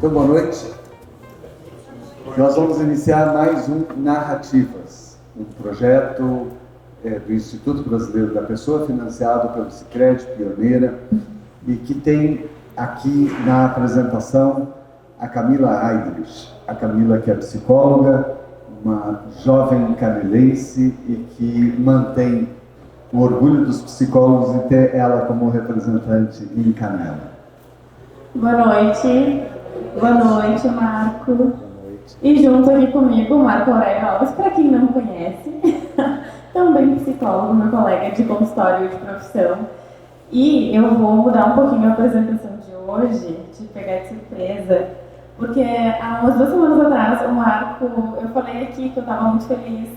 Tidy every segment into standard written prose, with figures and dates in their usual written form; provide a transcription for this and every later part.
Então, boa noite. Nós vamos iniciar mais um Narrativas, um projeto do Instituto Brasileiro da Pessoa, financiado pelo Sicredi Pioneira, e que tem aqui na apresentação a Camila Heidrich. A Camila, que é psicóloga, uma jovem canelense e que mantém o orgulho dos psicólogos de ter ela como representante em Canela. Boa noite. Boa noite, Marco. Boa noite. E junto aqui comigo, o Marco Aurélio Alves, para quem não conhece, também psicólogo, meu colega de consultório de profissão. E eu vou mudar um pouquinho a apresentação de hoje, te pegar de surpresa, porque há umas 2 semanas atrás, o Marco, eu falei aqui que eu estava muito feliz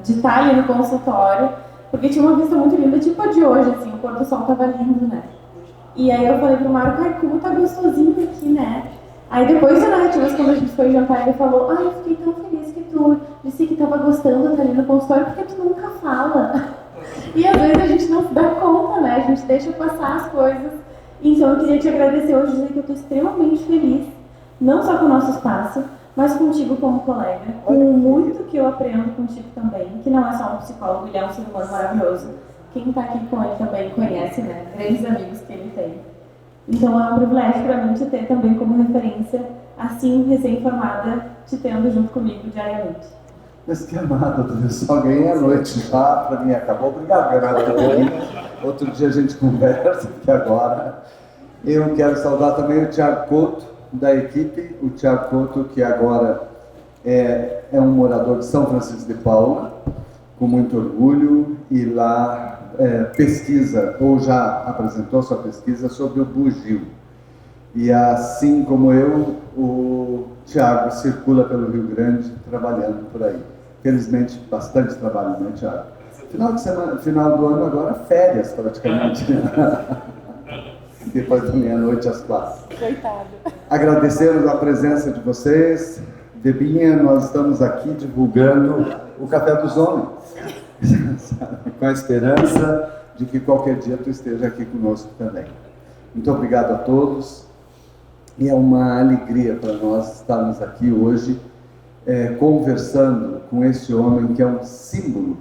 de estar ali no consultório, porque tinha uma vista muito linda, tipo a de hoje, assim, o pôr do sol estava lindo, né? E aí eu falei pro Marco, ai, como tá gostosinho aqui, né? Aí depois de Narrativas, quando a gente foi jantar, ele falou, ai, eu fiquei tão feliz que tu disse que tava gostando de estar ali no consultório, porque tu nunca fala. E às vezes a gente não se dá conta, né? A gente deixa passar as coisas. Então eu queria te agradecer hoje, dizer que eu tô extremamente feliz, não só com o nosso espaço, mas contigo como colega, com muito que eu aprendo contigo também, que não é só um psicólogo, ele é um ser humano maravilhoso. Quem está aqui com ele também conhece, né? Grandes amigos que ele tem. Então é um privilégio para mim te ter também como referência, assim, recém-formada, te tendo junto comigo diariamente. Mas que amado, eu só ganhei a noite já, para mim acabou. Obrigado, Renato. Outro dia a gente conversa, porque agora eu quero saudar também o Thiago Couto, da equipe. O Thiago Couto, que agora é um morador de São Francisco de Paula, com muito orgulho, e lá pesquisa, ou já apresentou sua pesquisa sobre o bugio. E assim como eu, o Thiago circula pelo Rio Grande trabalhando por aí. Felizmente, bastante trabalho, né, Thiago? Final do ano agora, férias praticamente. Depois da meia-noite às 4. Coitado. Agradecemos a presença de vocês. Debinha, nós estamos aqui divulgando o Café dos Homens, com a esperança de que qualquer dia tu esteja aqui conosco também. Muito obrigado a todos, e é uma alegria para nós estarmos aqui hoje conversando com esse homem que é um símbolo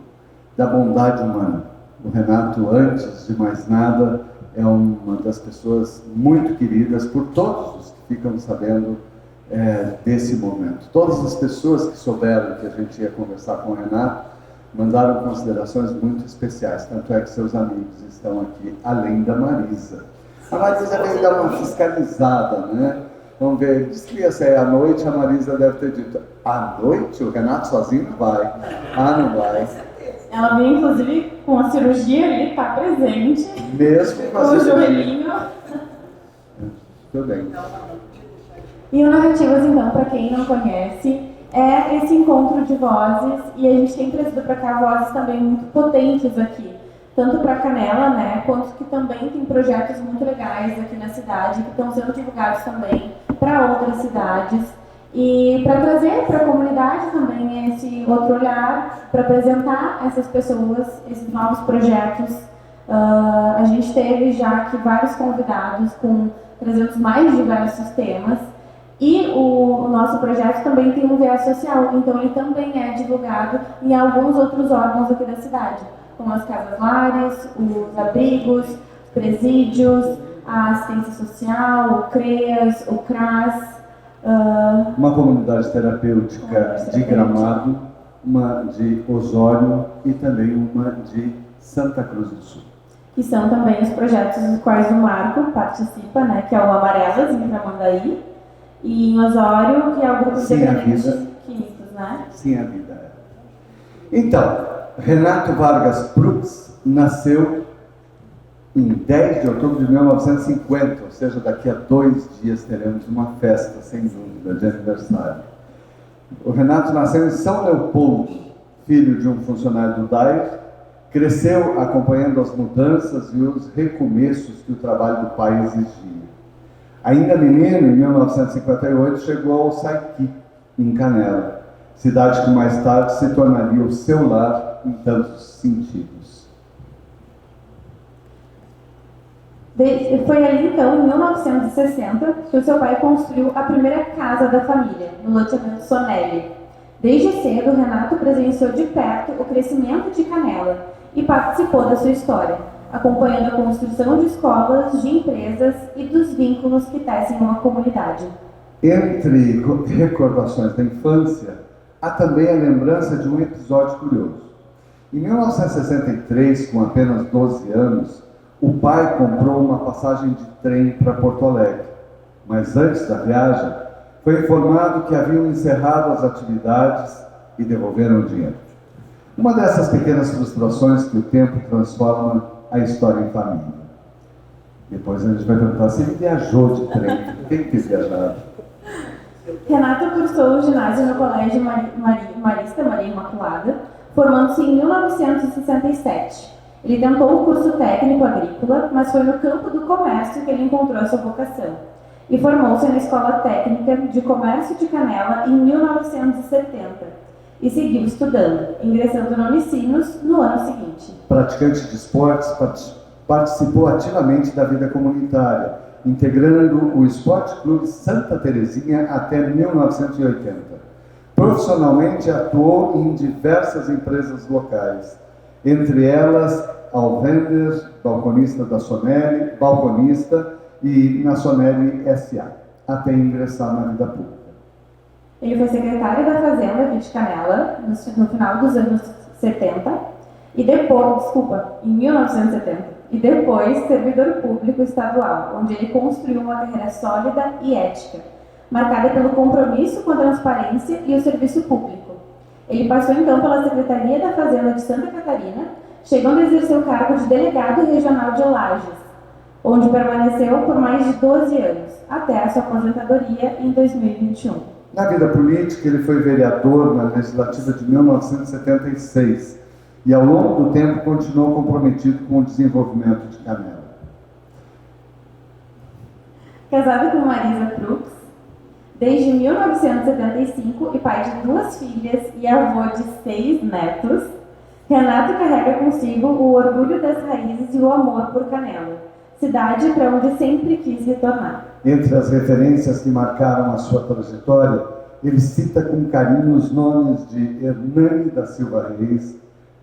da bondade humana. O Renato, antes de mais nada, é uma das pessoas muito queridas por todos os que ficam sabendo desse momento. Todas as pessoas que souberam que a gente ia conversar com o Renato mandaram considerações muito especiais, tanto é que seus amigos estão aqui, além da Marisa. A Marisa veio dar uma fiscalizada, né? Vamos ver, disse que ia sair à noite, a Marisa deve ter dito, à noite? O Renato sozinho não vai. Ah, não vai. Ela veio, inclusive, com a cirurgia ali, tá presente. Mesmo com a o cirurgia. joelhinho. Tudo bem. E o Narrativas, então, para quem não conhece, é esse encontro de vozes, e a gente tem trazido para cá vozes também muito potentes aqui, tanto para Canela, né, quanto que também tem projetos muito legais aqui na cidade, que estão sendo divulgados também para outras cidades, e para trazer para a comunidade também esse outro olhar, para apresentar essas pessoas, esses novos projetos. A gente teve já aqui vários convidados trazendo mais diversos temas. E o nosso projeto também tem um viés social, então ele também é divulgado em alguns outros órgãos aqui da cidade, como as casas-lares, os abrigos, os presídios, a assistência social, o CREAS, o CRAS. Uma comunidade terapêutica de Gramado, uma de Osório e também uma de Santa Cruz do Sul. Que são também os projetos dos quais o Marco participa, né, que é o Amarelas, em Tramandaí. E em Osório, que é o grupo de dependentes químicos, né? Sim, a vida. Então, Renato Vargas Prux nasceu em 10 de outubro de 1950, ou seja, daqui a 2 dias teremos uma festa, sem dúvida, de aniversário. O Renato nasceu em São Leopoldo, filho de um funcionário do DAER, cresceu acompanhando as mudanças e os recomeços que o trabalho do pai exigia. Ainda menino, em 1958, chegou ao Saiqui, em Canela, cidade que mais tarde se tornaria o seu lar em tantos sentidos. Foi ali então, em 1960, que o seu pai construiu a primeira casa da família, no loteamento Sonelli. Desde cedo, Renato presenciou de perto o crescimento de Canela e participou da sua história, acompanhando a construção de escolas, de empresas e dos vínculos que tecem uma comunidade. Entre recordações da infância, há também a lembrança de um episódio curioso. Em 1963, com apenas 12 anos, o pai comprou uma passagem de trem para Porto Alegre, mas antes da viagem, foi informado que haviam encerrado as atividades e devolveram o dinheiro. Uma dessas pequenas frustrações que o tempo transforma a história em família. Depois a gente vai perguntar se ele viajou de trem. Quem quis viajar? Renato cursou o ginásio no Colégio Marista Maria Imaculada, formando-se em 1967. Ele tentou o curso técnico agrícola, mas foi no campo do comércio que ele encontrou a sua vocação. E formou-se na Escola Técnica de Comércio de Canela em 1970 e seguiu estudando, ingressando no Unicinos no ano seguinte. Praticante de esportes, participou ativamente da vida comunitária, integrando o Esporte Clube Santa Terezinha até 1980. Profissionalmente atuou em diversas empresas locais, entre elas Alvender, balconista da Sonelli, balconista e na Sonelli S.A., até ingressar na vida pública. Ele foi secretário da Fazenda aqui de Canela, no final dos anos 70, e depois, em 1970, e depois servidor público estadual, onde ele construiu uma carreira sólida e ética, marcada pelo compromisso com a transparência e o serviço público. Ele passou então pela Secretaria da Fazenda de Santa Catarina, chegando a exercer o cargo de delegado regional de Lages, onde permaneceu por mais de 12 anos, até a sua aposentadoria em 2021. Na vida política, ele foi vereador na legislativa de 1976 e, ao longo do tempo, continuou comprometido com o desenvolvimento de Canela. Casado com Marisa Crux, desde 1975 e pai de 2 filhas e avô de 6 netos, Renato carrega consigo o orgulho das raízes e o amor por Canela, cidade para onde sempre quis retornar. Entre as referências que marcaram a sua trajetória, ele cita com carinho os nomes de Hernani da Silva Reis,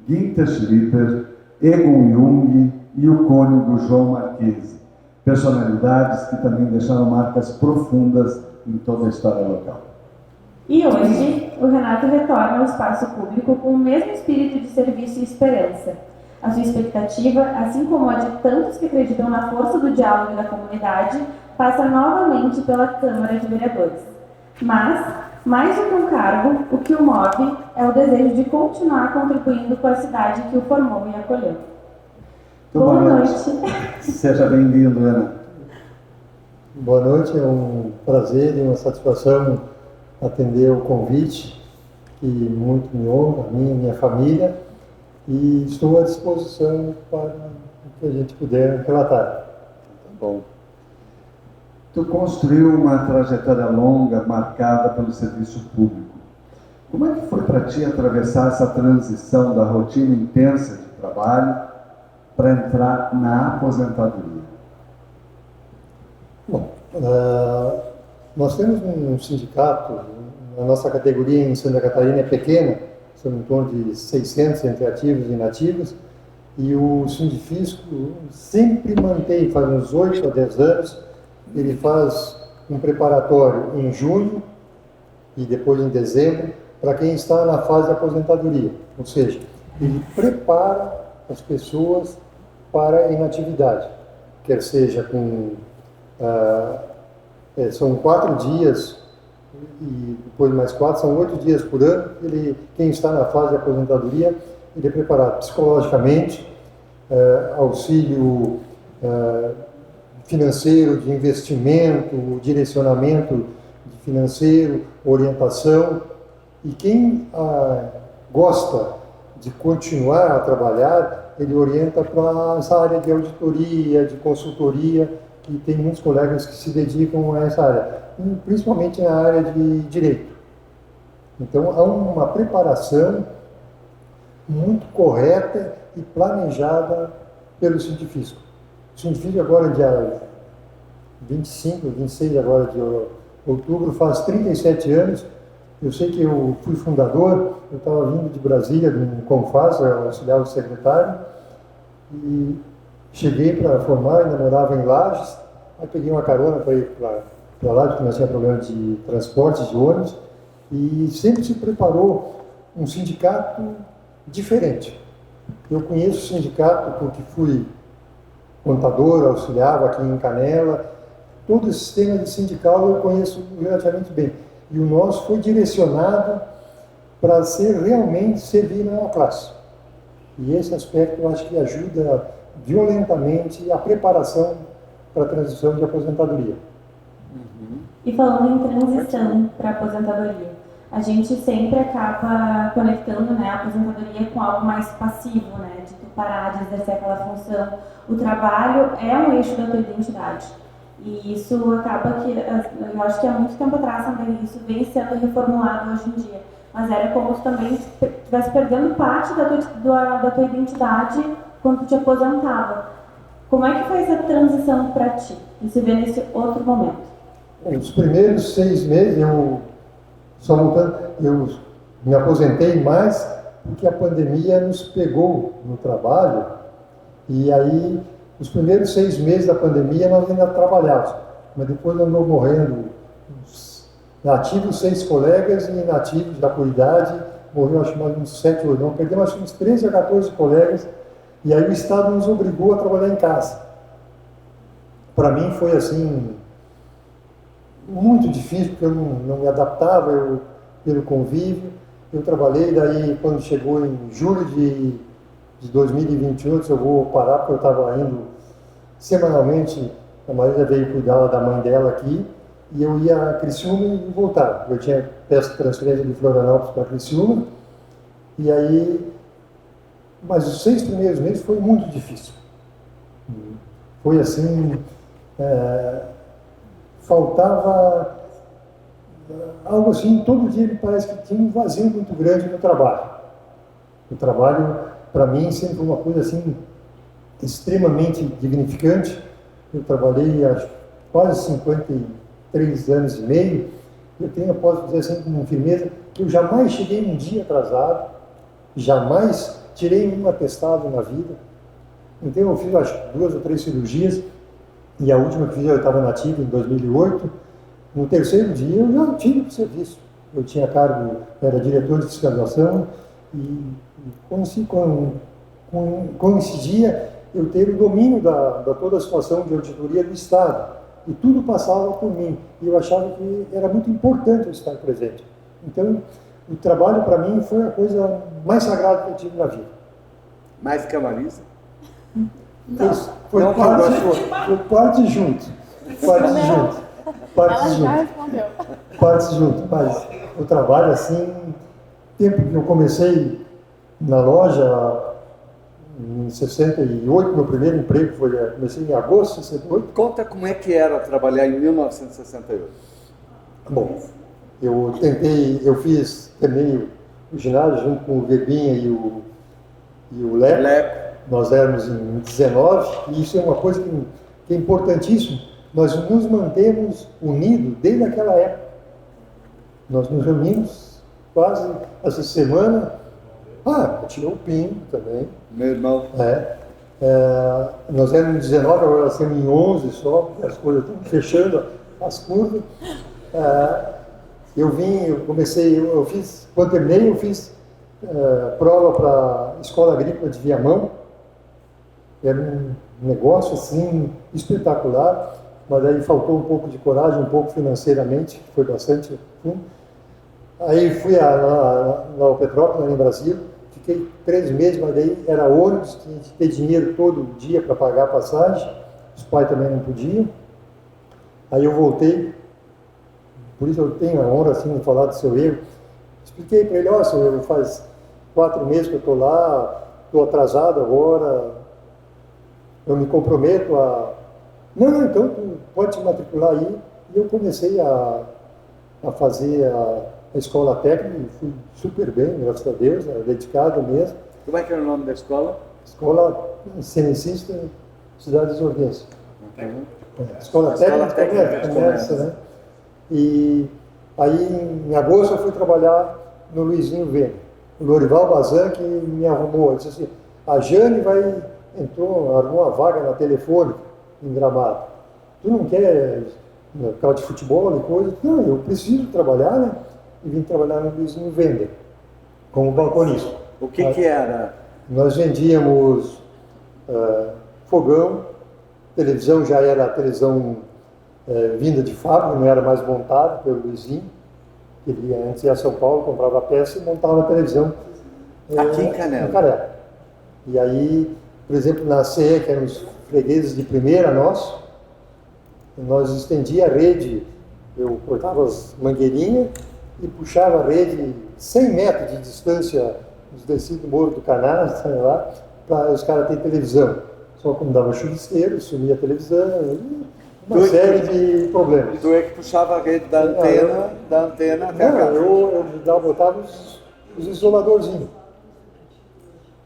Günther Schlieper, Egon Jung e o cônego João Marquese, personalidades que também deixaram marcas profundas em toda a história local. E hoje, o Renato retorna ao espaço público com o mesmo espírito de serviço e esperança. A sua expectativa, assim como a de tantos que acreditam na força do diálogo da comunidade, passa novamente pela Câmara de Vereadores. Mas, mais do que um cargo, o que o move é o desejo de continuar contribuindo com a cidade que o formou e acolheu. Boa noite. Seja bem-vindo, Renato. Boa noite, é um prazer e uma satisfação atender o convite, que muito me honra, a mim e minha família, e estou à disposição para o que a gente puder relatar. Tá bom. Tu construiu uma trajetória longa, marcada pelo serviço público. Como é que foi para ti atravessar essa transição da rotina intensa de trabalho para entrar na aposentadoria? Bom, nós temos um sindicato, a nossa categoria em Santa Catarina é pequena, são em torno de 600 entre ativos e inativos, e o Sindifisco sempre mantém, faz uns 8 a 10 anos, ele faz um preparatório em junho e depois em dezembro, para quem está na fase de aposentadoria, ou seja, ele prepara as pessoas para a inatividade, quer seja com... são 4 dias e depois mais 4, são 8 dias por ano. Quem está na fase de aposentadoria, ele é preparado psicologicamente, auxílio financeiro, de investimento, direcionamento financeiro, orientação. E quem gosta de continuar a trabalhar, ele orienta para essa área de auditoria, de consultoria, que tem muitos colegas que se dedicam a essa área, principalmente na área de direito. Então, há uma preparação muito correta e planejada pelo Sindifisco. O Sindifício agora, dia 25, 26 agora de outubro, faz 37 anos. Eu sei que eu fui fundador, eu estava vindo de Brasília, do Confas, auxiliar do secretário, e cheguei para formar, ainda morava em Lages, aí peguei uma carona para ir para lá, porque nós tínhamos problema de transporte, de ônibus, e sempre se preparou um sindicato diferente. Eu conheço o sindicato porque fui contador, auxiliava aqui em Canela, todo o sistema de sindical eu conheço relativamente bem. E o nosso foi direcionado para realmente servir na classe. E esse aspecto eu acho que ajuda violentamente a preparação para a transição de aposentadoria. E falando em transição para a aposentadoria, a gente sempre acaba conectando, né, a aposentadoria com algo mais passivo, né, de tu parar de exercer aquela função. O trabalho é um eixo da tua identidade. E isso acaba que, eu acho que há muito tempo atrás também, isso vem sendo reformulado hoje em dia. Mas era como se também estivesse perdendo parte da tua identidade quando tu te aposentava. Como é que foi essa transição para ti? E se vê nesse outro momento? Os primeiros 6 meses, eu me aposentei mais porque a pandemia nos pegou no trabalho. E aí, os primeiros 6 meses da pandemia, nós ainda trabalhávamos. Mas depois andou morrendo nativos 6 colegas e inativos da comunidade. Morreu, acho que mais uns 7 ou 9. Perdemos, acho que uns 13 a 14 colegas. E aí o Estado nos obrigou a trabalhar em casa. Para mim foi assim, muito difícil, porque eu não me adaptava pelo convívio. Eu trabalhei, daí quando chegou em julho de 2021, eu disse, eu vou parar, porque eu estava indo semanalmente, a Marília veio cuidar da mãe dela aqui, e eu ia a Criciúma e voltava. Eu tinha peça de transferência de Florianópolis para Criciúma, e aí, mas os 6 primeiros meses foi muito difícil. Foi assim, faltava algo assim, todo dia me parece que tinha um vazio muito grande no trabalho. O trabalho, para mim, sempre foi uma coisa assim, extremamente dignificante. Eu trabalhei há quase 53 anos e meio. Eu posso dizer assim com firmeza, que eu jamais cheguei um dia atrasado, jamais tirei um atestado na vida. Então eu fiz acho 2 ou 3 cirurgias, e a última que fiz eu estava nativa em 2008. No terceiro dia eu já tive para o serviço. Eu tinha cargo, era diretor de fiscalização, e coincidia eu ter o domínio da toda a situação de auditoria do Estado. E tudo passava por mim. E eu achava que era muito importante eu estar presente. Então, o trabalho para mim foi a coisa mais sagrada que eu tive na vida. Mais que a Marisa? Foi parte junto. Parte junto. Mas o trabalho, assim, tempo que eu comecei na loja, em 68, meu primeiro emprego comecei em agosto de 68. Conta como é que era trabalhar em 1968. Bom, terminei o ginásio junto com o Verbinha e o Leco. Nós éramos em 19, e isso é uma coisa que é importantíssimo. Nós nos mantemos unidos desde aquela época. Nós nos reunimos quase essa semana. Tinha o Pinho também. Meu irmão. Nós éramos em 19, agora nós estamos em 11 só, porque as coisas estão fechando as curvas. Quando terminei, eu fiz prova para a Escola Agrícola de Viamão. Era um negócio assim espetacular, mas aí faltou um pouco de coragem, um pouco financeiramente, que foi bastante fundo. Aí fui na Petrópolis, em Brasília, fiquei 3 meses, mas daí era ônibus, tinha que ter dinheiro todo dia para pagar a passagem, os pais também não podiam. Aí eu voltei, por isso eu tenho a honra assim, de falar do seu erro. Expliquei para ele, seu erro, faz 4 meses que eu estou lá, estou atrasado agora, eu me comprometo a... Não, então tu pode te matricular aí. E eu comecei a fazer a escola técnica e fui super bem, graças a Deus, dedicado mesmo. Como é que era o nome da escola? Escola Cenicista Cidade Desordense. Escola Técnica de Comércio, né? E aí, em agosto, eu fui trabalhar no Luizinho Vene. O Lorival Bazan que me arrumou. Ele disse assim, a Jane arrumou uma vaga na Telefônica, em Gramado. Tu não quer ficar de futebol e coisa? Não, eu preciso trabalhar, né? E vim trabalhar no Luizinho Vender, como balconista. O que era? Nós vendíamos fogão, televisão já era televisão vinda de fábrica, não era mais montada pelo Luizinho. Ele antes ia a São Paulo, comprava a peça e montava a televisão. Aqui em Canela? E aí, por exemplo, na CE, que eram os fregueses de primeira nós estendia a rede, eu cortava as mangueirinhas e puxava a rede 100 metros de distância dos descidos do Morro do Caná, lá, para os caras terem televisão. Só como dava chuvisqueiro, sumia a televisão, uma série de problemas. Tu é que puxava a rede da antena até a casa? Eu botava os isoladorzinhos.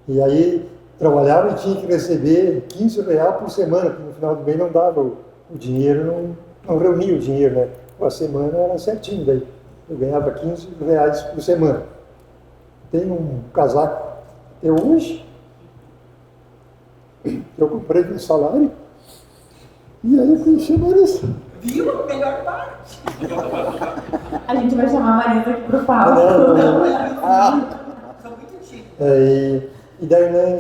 E aí trabalhava e tinha que receber R$15 por semana, porque no final do mês não dava o dinheiro, não reunia o dinheiro, né? A semana era certinho, daí eu ganhava R$15 por semana. Tem um casaco até hoje, eu comprei com salário, e aí eu conheci a Marisa. Viu? Melhor parte. A gente vai chamar a Marisa aqui pro palco. São muito chiques. E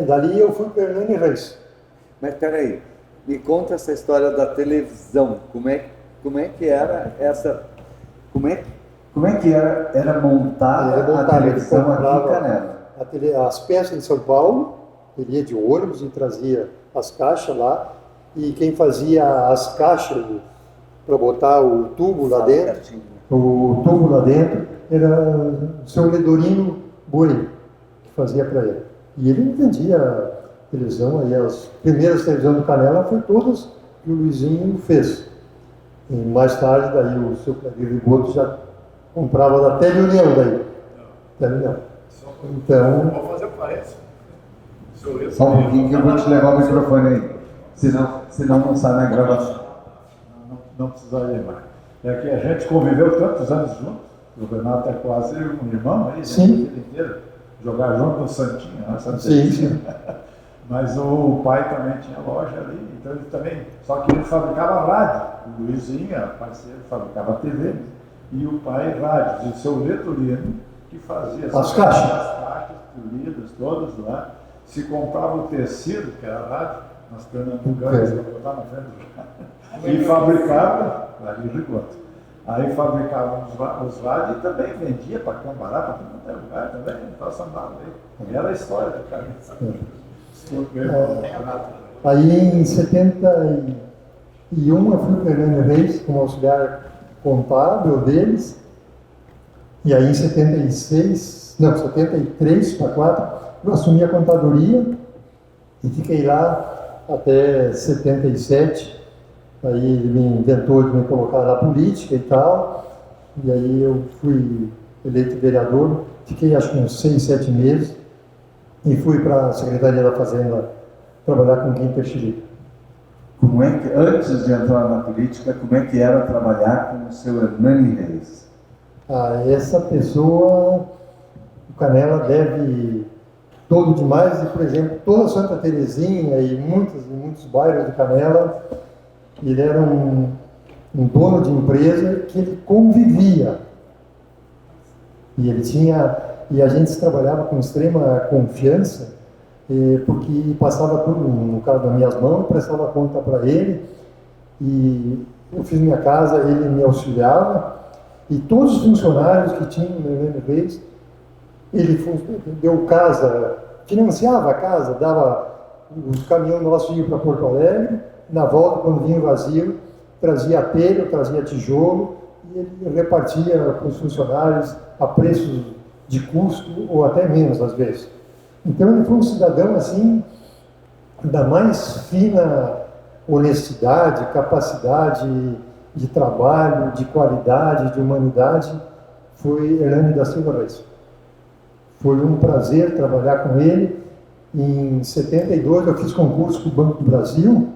dali eu fui para Hernani Reis. Mas peraí, me conta essa história da televisão. Como é que era essa... Como é que era montada a televisão aqui em Canela? As peças de São Paulo, ele ia de ônibus e trazia as caixas lá, e quem fazia as caixas para botar o tubo lá dentro, era o seu Ledorino Bueno, que fazia para ele. E ele vendia televisão, aí as primeiras televisões do Canela foi todas que o Luizinho fez. E mais tarde, daí o seu Claudio Rigoto já comprava da Teleunião daí. Teleunião. Então... Vou fazer parênteses. Só um pouquinho que eu vou te levar o microfone aí. Senão não sai na gravação. Não precisa levar. É que a gente conviveu tantos anos juntos. O Renato é quase um irmão aí, né? Sim. A vida inteira. Jogar junto no Santinho, né? Sim. Mas o pai também tinha loja ali, então ele também, só que ele fabricava rádio. O Luizinho, parceiro, fabricava TV, e o pai rádio, e o seu Letolino, que fazia as caixas. As caixas, polidas, todas lá. Se comprava o tecido, que era rádio, nas pernambucanas, para botar na frente do rádio, e fabricava, ali Rigoto. Aí fabricava os rádios e também vendia para Cambará, para todo lugar também, para São Paulo. Era a história do cara. Aí em 71 eu fui para Hernani Reis como auxiliar contábil deles, e aí em 73 para 4 eu assumi a contadoria e fiquei lá até 77. Aí ele me inventou de me colocar na política e tal, e aí eu fui eleito vereador, fiquei acho que uns 6, 7 meses, e fui para a Secretaria da Fazenda trabalhar com Kim Peixilito. Como é que, antes de entrar na política, como é que era trabalhar com o seu Hernani Reis? Essa pessoa, o Canela deve todo demais, e por exemplo, toda Santa Terezinha e muitos bairros de Canela, ele era um dono de empresa que ele convivia. E a gente trabalhava com extrema confiança, porque passava tudo, no caso, nas minhas mãos, prestava conta para ele, e eu fiz minha casa, ele me auxiliava, e todos os funcionários que tinham no Hernani Reis, ele deu casa, financiava a casa, dava os caminhões nossos iam para Porto Alegre, na volta, quando vinha vazio, trazia telha, trazia tijolo, e ele repartia para os funcionários a preços de custo, ou até menos às vezes. Então ele foi um cidadão assim, da mais fina honestidade, capacidade de trabalho, de qualidade, de humanidade, foi Hernani da Silva Reis. Foi um prazer trabalhar com ele. Em 72 eu fiz concurso para o Banco do Brasil,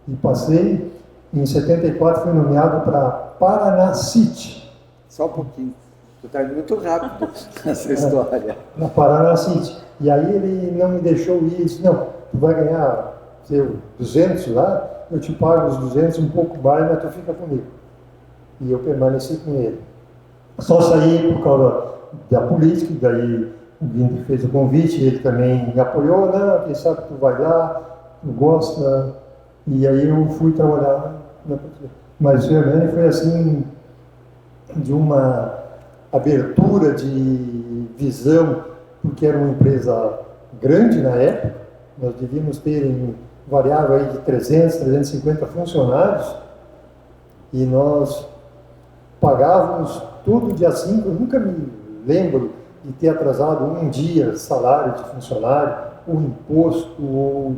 E passei, em 74 fui nomeado para Paraná City. Só um pouquinho. Tu está indo muito rápido nessa história. Na Paraná City. E aí ele não me deixou ir, disse, não, tu vai ganhar seu 200 lá, eu te pago os 200, um pouco mais, mas tu fica comigo. E eu permaneci com ele. Só saí por causa da política, daí o Guinter fez o convite, ele também me apoiou, não, quem sabe tu vai lá, tu gosta, e aí eu fui trabalhar na política. Mas o Hernani foi assim, de uma abertura de visão, porque era uma empresa grande na época, nós devíamos ter variável aí de 300, 350 funcionários, e nós pagávamos todo dia 5, eu nunca me lembro de ter atrasado um dia salário de funcionário, ou imposto, ou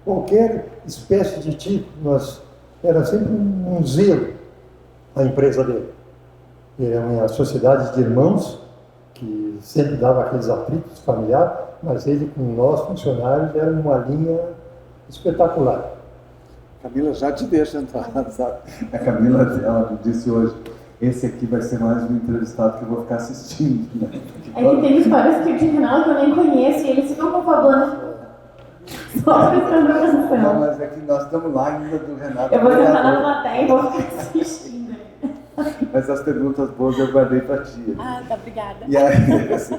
qualquer espécie de tipo, era sempre um zelo a empresa dele. Era uma sociedade de irmãos, que sempre dava aqueles atritos familiares, mas ele com nós funcionários era uma linha espetacular. Camila já te deixa entrar, sabe? A Camila, ela disse hoje, esse aqui vai ser mais um entrevistado que eu vou ficar assistindo, né? É que tem histórias que de Renato que eu nem conheço e eles ficam confabulando só prestando atenção. Não, mas é que nós estamos lá ainda do Renato. Eu vou sentar na plateia e vou ficar assistindo. Mas as perguntas boas eu guardei para ti. Ah, tá, obrigada. E aí, assim,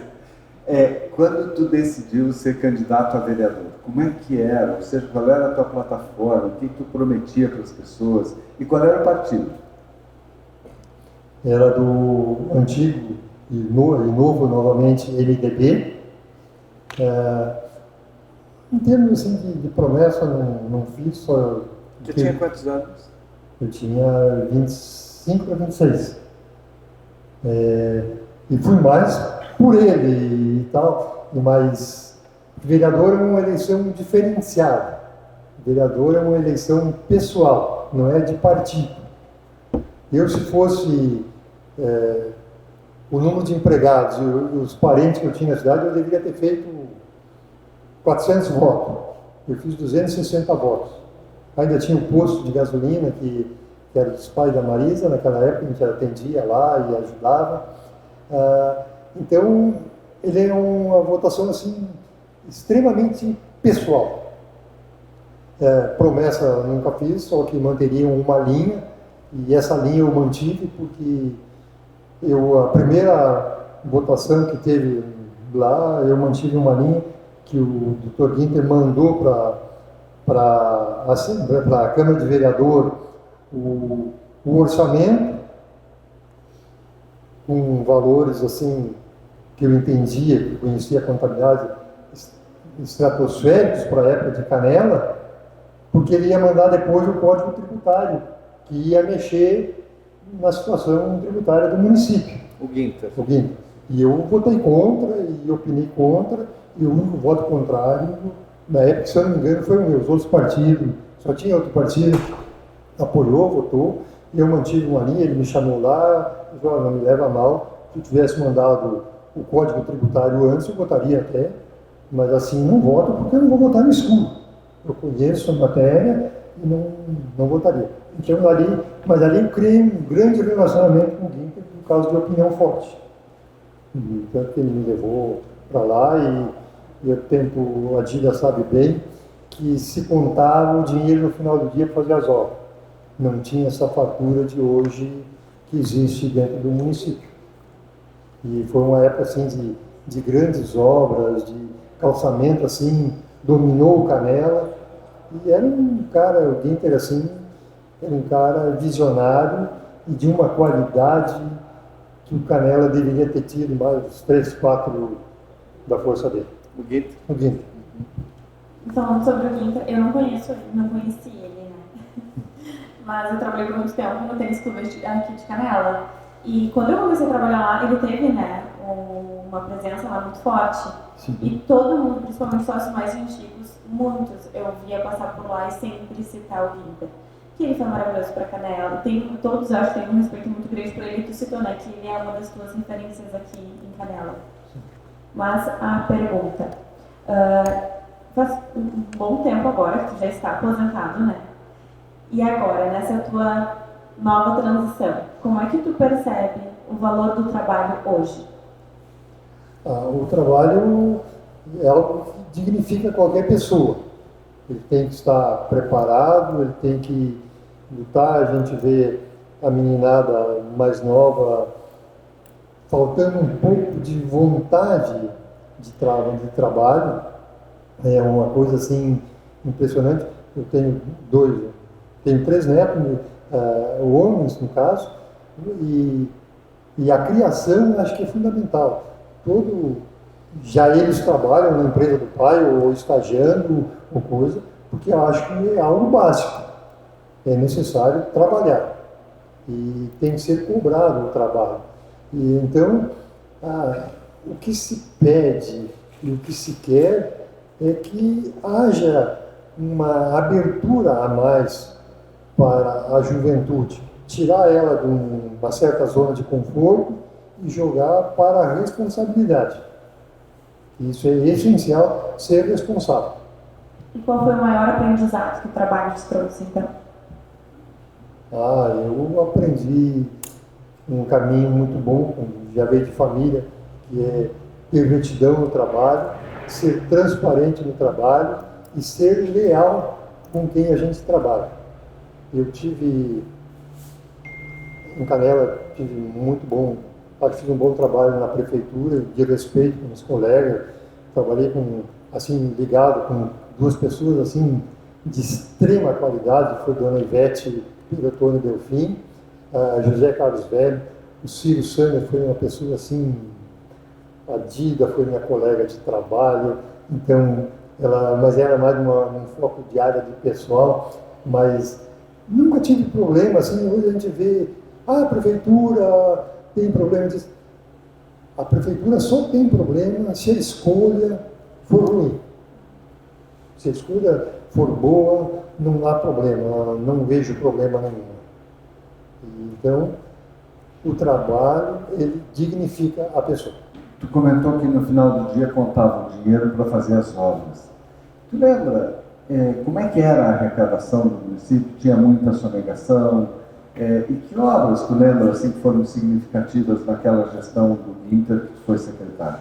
quando tu decidiu ser candidato a vereador, como é que era? Ou seja, qual era a tua plataforma? O que tu prometia para as pessoas? E qual era o partido? Era do antigo e novo novamente MDB. Em termos assim, de promessa, não fiz só. Tu tinha quantos anos? Eu tinha 25 para 26. E fui mais por ele e tal, mas vereador é uma eleição diferenciada. Vereador é uma eleição pessoal, não é de partido. Eu, se fosse o número de empregados e os parentes que eu tinha na cidade, eu deveria ter feito 400 votos. Eu fiz 260 votos. Ainda tinha um posto de gasolina que era dos pais da Marisa, naquela época a gente atendia lá e ajudava. Então, ele é uma votação assim, extremamente pessoal. Promessa nunca fiz, só que manteriam uma linha, e essa linha eu mantive porque a primeira votação que teve lá, eu mantive uma linha que o Dr. Guinter mandou para a Câmara de Vereador o orçamento, com valores assim que eu entendia, que conhecia a contabilidade, estratosféricos para a época de Canela, porque ele ia mandar depois o Código Tributário, que ia mexer na situação tributária do município. O Guinter. E eu votei contra, e opinei contra, e o único voto contrário, na época, se eu não me engano, foi o meu. Os outros partidos, só tinha outro partido, apoiou, votou, e eu mantive uma linha, ele me chamou lá, disse, não me leva a mal, se eu tivesse mandado o Código Tributário antes, eu votaria até, mas assim, não voto porque eu não vou votar no escuro. Eu conheço a matéria e não votaria. Então, mas ali eu criei um grande relacionamento com o Guinter por causa de opinião forte. Tanto que ele me levou para lá e o tempo, a Dília sabe bem, que se contava o dinheiro no final do dia para fazer as obras. Não tinha essa fartura de hoje que existe dentro do município. E foi uma época assim de grandes obras, de calçamento assim, dominou o Canela, e era um cara, o Guinter assim, era um cara visionário e de uma qualidade que o Canela deveria ter tido mais uns 3, 4 da força dele. O Guinter? O Guinter. Falando sobre o Guinter, eu não conheci ele, né? Mas eu trabalhei por muito tempo no tênis clube aqui de Canela. E quando eu comecei a trabalhar lá, ele teve, né, uma presença lá muito forte. Sim. E todo mundo, principalmente sócios mais antigos, muitos eu via passar por lá e sempre citar o Guinter. Que ele foi maravilhoso para Canela. Todos acho que têm um respeito muito grande por ele. Tu citou, né, que ele é uma das tuas referências aqui em Canela. Mas a pergunta, faz um bom tempo agora que tu já está aposentado, né? E agora, nessa tua nova transição, como é que tu percebe o valor do trabalho hoje? O trabalho é algo que dignifica qualquer pessoa. Ele tem que estar preparado, ele tem que lutar. A gente vê a meninada mais nova faltando um pouco de vontade de trabalho. É uma coisa assim impressionante. Eu tenho tenho 3 netos, homens no caso, e a criação acho que é fundamental. Já eles trabalham na empresa do pai, ou estagiando, ou coisa, porque eu acho que é algo básico. É necessário trabalhar. E tem que ser cobrado o trabalho. E então, o que se pede e o que se quer é que haja uma abertura a mais para a juventude. Tirar ela de uma certa zona de conforto e jogar para a responsabilidade. Isso é essencial, ser responsável. E qual foi o maior aprendizado que o trabalho te trouxe, então? Eu aprendi um caminho muito bom, já veio de família, que é ter retidão no trabalho, ser transparente no trabalho e ser leal com quem a gente trabalha. Eu tive, em Canela, fiz um bom trabalho na prefeitura, de respeito com os colegas, trabalhei ligado com 2 pessoas, assim, de extrema qualidade, foi Dona Ivete e Antônio Delfim, José Carlos Velho, o Ciro Sander foi uma pessoa assim, a Dida foi minha colega de trabalho, então, mas era mais um foco de área de pessoal, mas nunca tive problema, assim, hoje a gente vê, a prefeitura tem problema disso. A prefeitura só tem problema se a escolha for ruim. Se a escolha for boa, não há problema, não vejo problema nenhum. Então, o trabalho, ele dignifica a pessoa. Tu comentou que no final do dia contava o dinheiro para fazer as obras. Tu lembra como é que era a arrecadação do município? Tinha muita sonegação? E que obras tu lembra assim, que foram significativas naquela gestão do Ginter que tu foi secretário?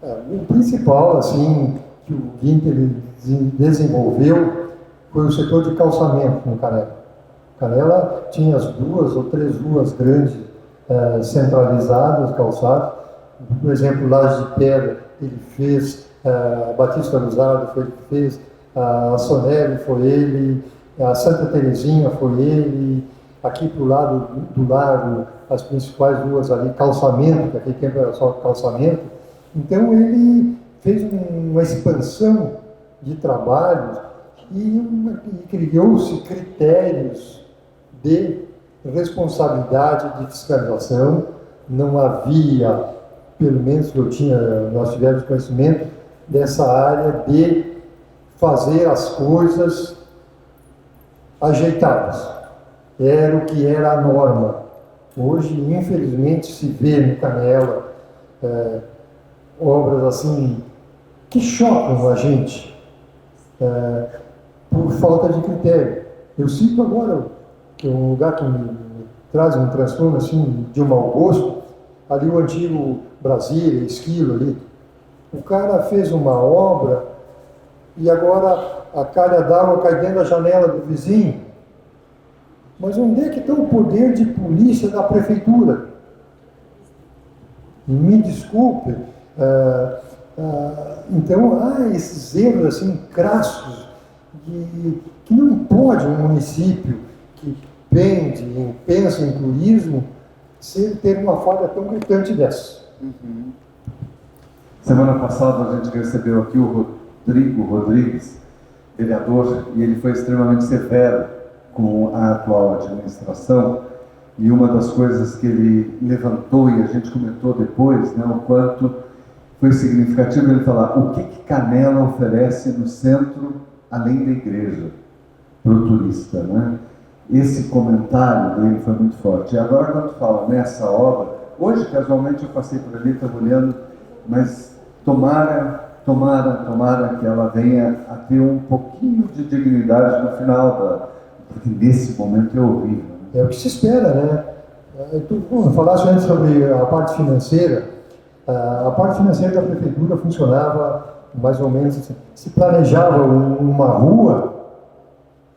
O principal assim, que o Ginter desenvolveu foi o setor de calçamento no Canela. Canela tinha as 2 ou 3 ruas grandes centralizadas, calçadas. Por exemplo, Laje de Pedra, ele fez, Batista Luzardo foi ele que fez, a Sonelli foi ele, a Santa Terezinha foi ele, aqui para o lado do lago, as principais ruas ali, calçamento, que naquele tempo era só calçamento. Então ele fez uma expansão de trabalhos e criou-se critérios de responsabilidade de fiscalização. Não havia, pelo menos nós tivemos conhecimento dessa área de fazer as coisas ajeitadas. Era o que era a norma. Hoje, infelizmente, se vê no Canela obras assim que chocam a gente por falta de critério. Eu cito agora que é um lugar que me traz um transtorno assim de um mau gosto, ali o antigo Brasília, Esquilo ali. O cara fez uma obra e agora a calha d'água cai dentro da janela do vizinho. Mas onde é que está o poder de polícia da prefeitura? Me desculpe. Então há esses erros assim crassos que não pode um município que pensa em turismo ter uma falha tão gritante dessa. Uhum. Semana passada a gente recebeu aqui o Rodrigo Rodrigues, vereador, e ele foi extremamente severo com a atual administração, e uma das coisas que ele levantou, e a gente comentou depois, né, o quanto foi significativo ele falar o que Canela oferece no centro, além da igreja, para o turista, né? Esse comentário dele foi muito forte. E agora, quando tu fala nessa obra, hoje casualmente eu passei por ali, estava olhando, mas tomara tomara que ela venha a ter um pouquinho de dignidade no final porque nesse momento é horrível. É o que se espera, né? Tu falaste antes sobre a parte financeira. A parte financeira da prefeitura funcionava mais ou menos assim. Se planejava uma rua,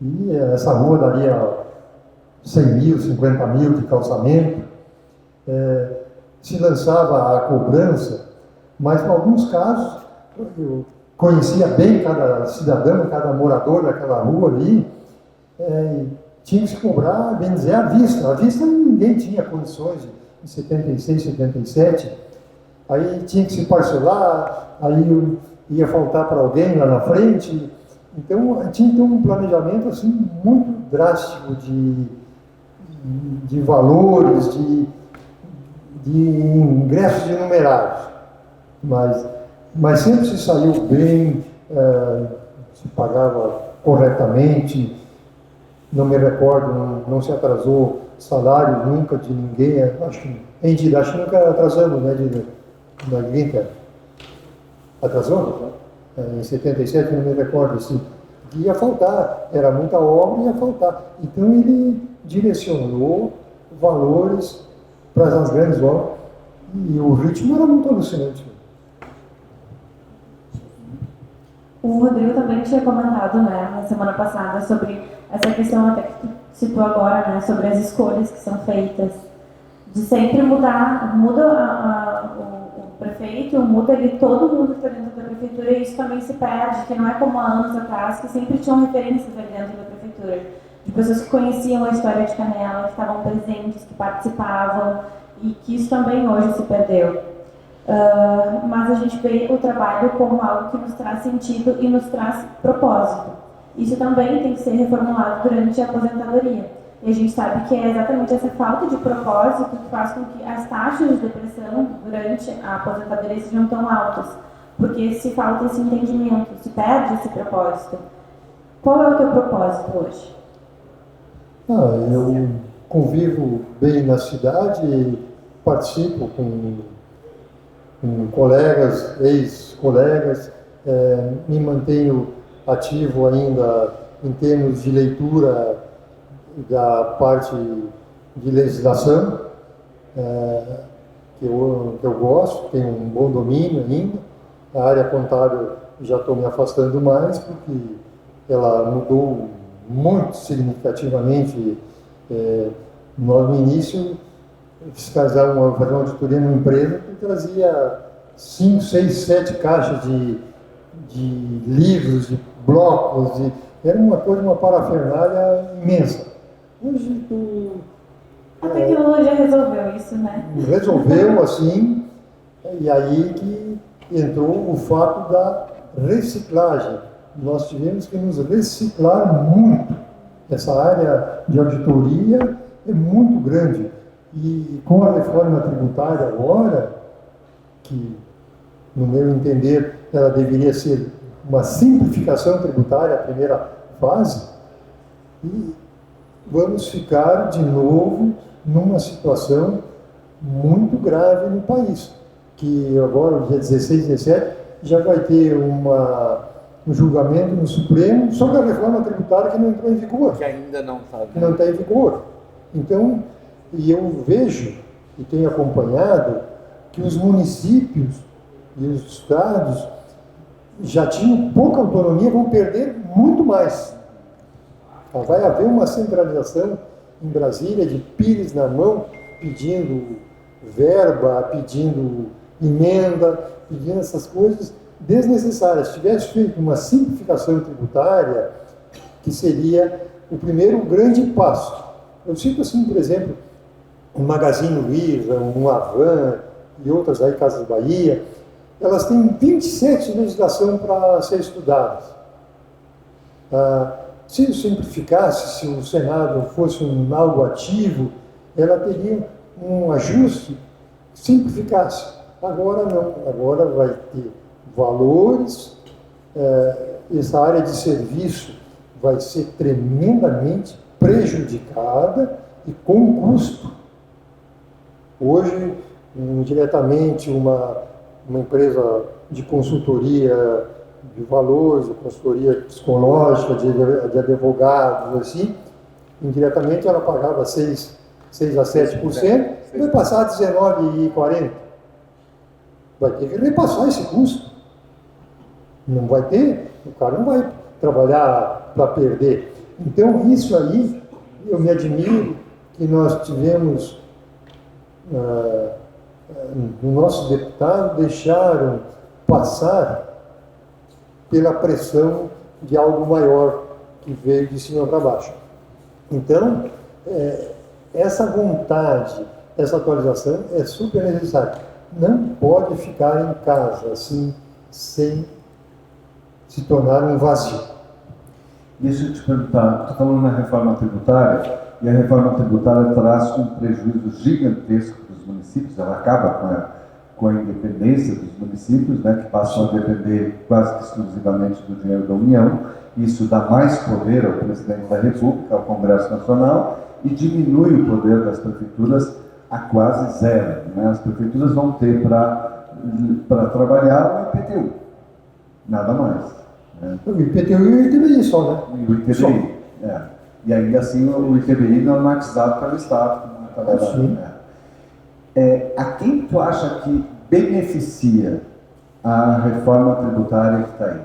e essa rua daria 100 mil, 50 mil de calçamento. Se lançava a cobrança, mas em alguns casos, eu conhecia bem cada cidadão, cada morador daquela rua ali, tinha que se cobrar, bem dizer, à vista. À vista ninguém tinha condições em 76, 77. Aí tinha que se parcelar, aí ia faltar para alguém lá na frente. Então tinha que ter um planejamento assim, muito drástico de valores, de ingressos enumerários. Mas sempre se saiu bem, se pagava corretamente. Não me recordo, não se atrasou salário nunca de ninguém. Acho que nunca atrasamos, né? Na Grinta. Atrasou? Em 77, não me recordo, assim. Ia faltar, era muita obra e ia faltar. Então ele direcionou valores para as grandes obras e o ritmo era muito alucinante. O Rodrigo também tinha comentado, né, na semana passada sobre essa questão até que tu citou agora, né, sobre as escolhas que são feitas, de sempre muda o prefeito, muda ali todo mundo que está dentro da prefeitura e isso também se perde, que não é como há anos atrás, que sempre tinham referências ali dentro da prefeitura, de pessoas que conheciam a história de Canela, que estavam presentes, que participavam, e que isso também hoje se perdeu. Mas a gente vê o trabalho como algo que nos traz sentido e nos traz propósito. Isso também tem que ser reformulado durante a aposentadoria. E a gente sabe que é exatamente essa falta de propósito que faz com que as taxas de depressão durante a aposentadoria sejam tão altas. Porque se falta esse entendimento, se perde esse propósito. Qual é o teu propósito hoje? Eu convivo bem na cidade, participo com colegas, ex-colegas, me mantenho ativo ainda em termos de leitura da parte de legislação, que eu gosto, tenho um bom domínio ainda. A área contábil já estou me afastando mais, porque ela mudou muito significativamente. No início, fazer uma auditoria numa empresa que trazia 5, 6, 7 caixas de livros, de blocos, era uma coisa, uma parafernália imensa. Hoje a tecnologia resolveu isso, né? Resolveu assim, e aí que entrou o fato da reciclagem. Nós tivemos que nos reciclar muito. Essa área de auditoria é muito grande. E com a reforma tributária agora, que, no meu entender, ela deveria ser uma simplificação tributária, a primeira fase, e vamos ficar de novo numa situação muito grave no país, que agora, dia 16, 17, já vai ter um julgamento no Supremo sobre a reforma tributária que não entrou em vigor. Que ainda não está. Que não está em vigor. Então, e eu vejo e tenho acompanhado que os municípios e os estados já tinham pouca autonomia, vão perder muito mais. Vai haver uma centralização em Brasília de pires na mão, pedindo verba, pedindo emenda, pedindo essas coisas desnecessárias. Se tivesse feito uma simplificação tributária, que seria o primeiro grande passo. Eu cito assim, por exemplo, o Magazine Luiza, um Avan e outras aí, Casas Bahia, elas têm 27 legislações para ser estudadas. Se simplificasse, se o Senado fosse algo ativo, ela teria um ajuste, simplificasse. Agora não, agora vai ter valores, essa área de serviço vai ser tremendamente prejudicada e com custo. Hoje, indiretamente, uma empresa de consultoria de valores, de consultoria psicológica, de advogados, assim, indiretamente ela pagava 6 a 7%, vai passar a 19,40%. Vai ter que repassar esse custo. Não vai ter, o cara não vai trabalhar para perder. Então, isso aí, eu me admiro que nós tivemos, nossos deputados deixaram passar pela pressão de algo maior que veio de cima para baixo. Então, essa vontade, essa atualização é super necessária. Não pode ficar em casa assim, sem se tornar um vazio. Deixa eu te perguntar, estou falando na reforma tributária, e a reforma tributária traz um prejuízo gigantesco para os municípios, ela acaba com a independência dos municípios, né, que passam a depender quase que exclusivamente do dinheiro da União. Isso dá mais poder ao presidente da República, ao Congresso Nacional, e diminui o poder das prefeituras a quase zero. Né? As prefeituras vão ter para trabalhar o IPTU, nada mais. Né? O IPTU e o ITBI só, né? E o ITBI, E ainda assim o ITBI normatizado pelo Estado. A quem tu acha que beneficia a reforma tributária que está aí?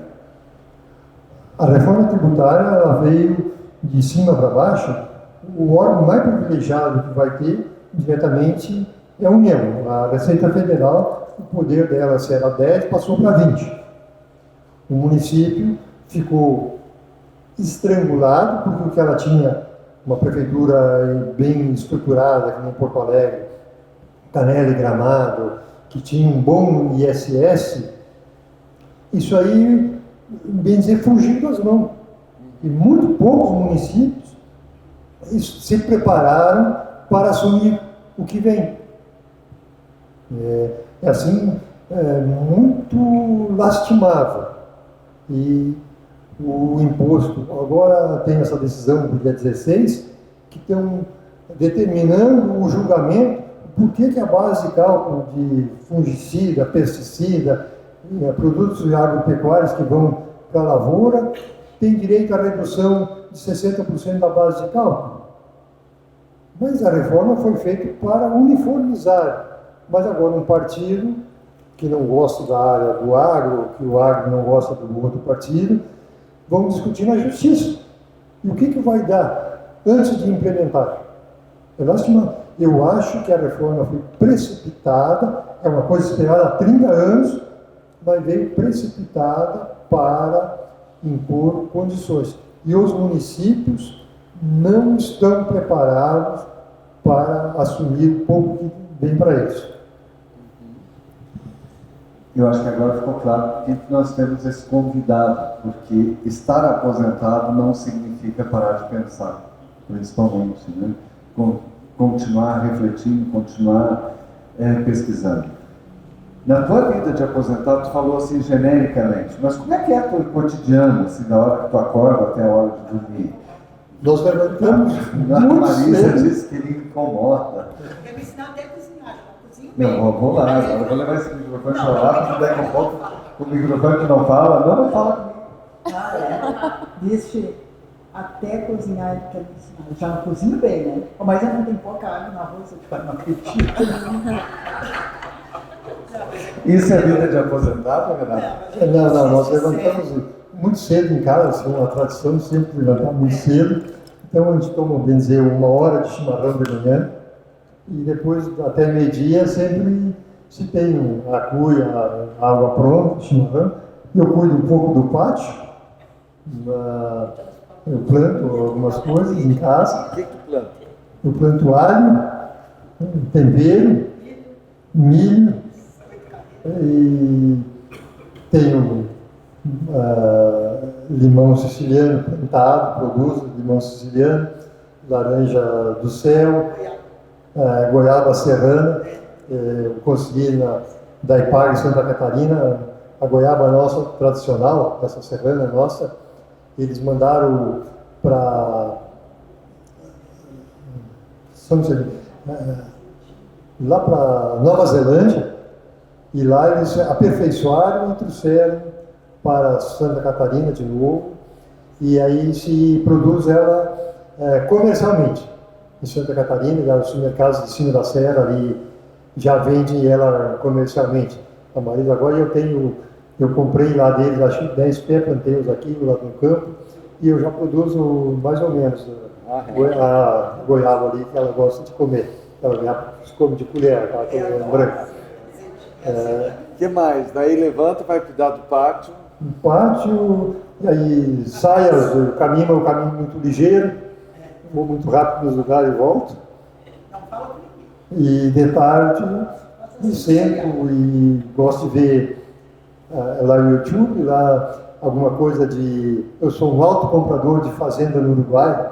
A reforma tributária ela veio de cima para baixo. O órgão mais privilegiado que vai ter diretamente é a União. A Receita Federal, o poder dela, se era 10, passou para 20. O município ficou estrangulado, porque ela tinha uma prefeitura bem estruturada, como em Porto Alegre, Canela e Gramado, que tinha um bom ISS. Isso aí, bem dizer, fugiu das mãos. E muito poucos municípios se prepararam para assumir o que vem. Muito lastimável. E o imposto, agora tem essa decisão do dia 16, que estão determinando o julgamento, por que a base de cálculo de fungicida, pesticida, produtos agropecuários que vão para a lavoura, tem direito à redução de 60% da base de cálculo. Mas a reforma foi feita para uniformizar. Mas agora um partido que não gosta da área do agro, que o agro não gosta do outro partido, vão discutir na justiça. E o que vai dar antes de implementar? Eu acho que a reforma foi precipitada, é uma coisa esperada há 30 anos, mas veio precipitada para impor condições. E os municípios não estão preparados para assumir o pouco que vem para eles. Eu acho que agora ficou claro porque nós temos esse convidado, porque estar aposentado não significa parar de pensar, principalmente, né? Continuar refletindo, continuar pesquisando. Na tua vida de aposentado, tu falou assim genericamente, mas como é que é o teu cotidiano, assim, da hora que tu acorda até a hora de dormir? Nós levantamos A Marisa disse que ele incomoda. Eu me ensinar até a cozinhar, eu cozinho Não, bem. eu vou lá, eu vou levar esse microfone para lá, porque daqui a pouco o microfone que não fala, não fala comigo. Ah, é? Disse até cozinhar ele quer me ensinar. Eu já não cozinho bem, né? Mas eu não tenho pouca água no arroz, eu te falo, não acredito. Isso é vida de aposentado, Renato? Não, nós levantamos muito cedo em casa, assim, uma tradição sempre levantar muito cedo. Então a gente toma, bem dizer, 1 hora de chimarrão de manhã e depois até meio-dia sempre se tem a cuia, a água pronta, chimarrão. Eu cuido um pouco do pátio, eu planto algumas coisas em casa. O que tu planta? Eu planto alho, tempero, milho e tenho limão siciliano plantado, produzo limão siciliano, laranja do céu, goiaba serrana. Eu consegui da IPAG Santa Catarina a goiaba nossa tradicional, essa serrana nossa. Eles mandaram para lá para Nova Zelândia E lá eles aperfeiçoaram e trouxeram para Santa Catarina de novo, e aí se produz ela comercialmente. Em Santa Catarina, os supermercados de cima da serra ali já vendem ela comercialmente. A Marisa agora eu comprei lá deles, acho que 10 pés, plantei os aqui, lá no campo, e eu já produzo mais ou menos a goiaba ali que ela gosta de comer. Ela come de colher, aquela colher branca. O que mais? Daí levanta, vai cuidar do pátio. No pátio, e aí sai, o caminho muito ligeiro, vou muito rápido nos lugares e volto. E de tarde me sento e gosto de ver lá no YouTube, lá alguma coisa de... Eu sou um autocomprador de fazenda no Uruguai,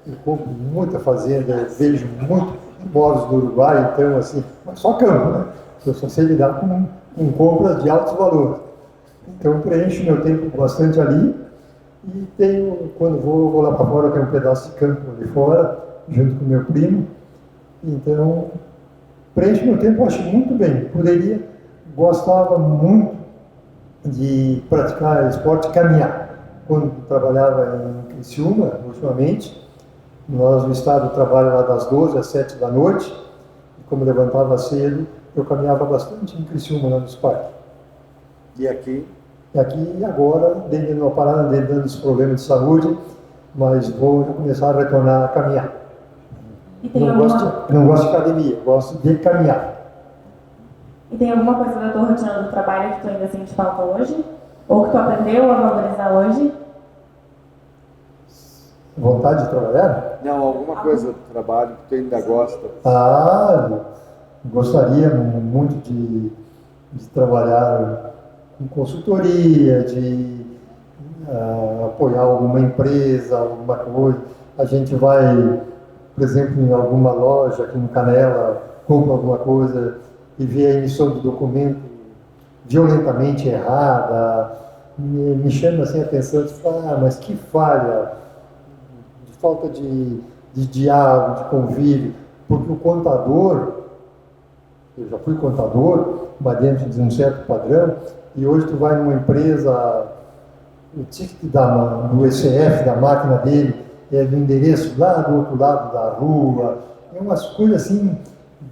eu compro muita fazenda, vejo muito imóveis no Uruguai, então assim, mas só campo, né? Eu só sei lidar com compras de altos valores. Então preencho meu tempo bastante ali e quando vou lá para fora, tenho um pedaço de campo ali fora, junto com meu primo. Então, preencho meu tempo, acho muito bem. Gostava muito de praticar esporte, caminhar. Quando trabalhava em Criciúma, ultimamente, nós no estado trabalho lá das 12 às 7 da noite, e como levantava cedo, eu caminhava bastante em Criciúma, lá nos parques. E aqui? E aqui agora, dentro de uma parada, dentro dos problemas de saúde, mas vou começar a retornar a caminhar. Não gosto de academia, gosto de caminhar. E tem alguma coisa da tua rotina do trabalho que tu ainda sente falta hoje? Ou que tu aprendeu a valorizar hoje? Vontade de trabalhar? Não, alguma coisa do trabalho que tu ainda gosta. Gostaria muito de trabalhar com consultoria, de apoiar alguma empresa, alguma coisa. A gente vai, por exemplo, em alguma loja aqui no Canela, compra alguma coisa e vê a emissão do documento violentamente errada, me chama assim a atenção, mas que falha, de falta de diálogo, de convívio, porque o contador, eu já fui contador, mas dentro de um certo padrão, e hoje tu vai numa empresa, o ticket do ECF, da máquina dele, é do endereço lá do outro lado da rua, é umas coisas assim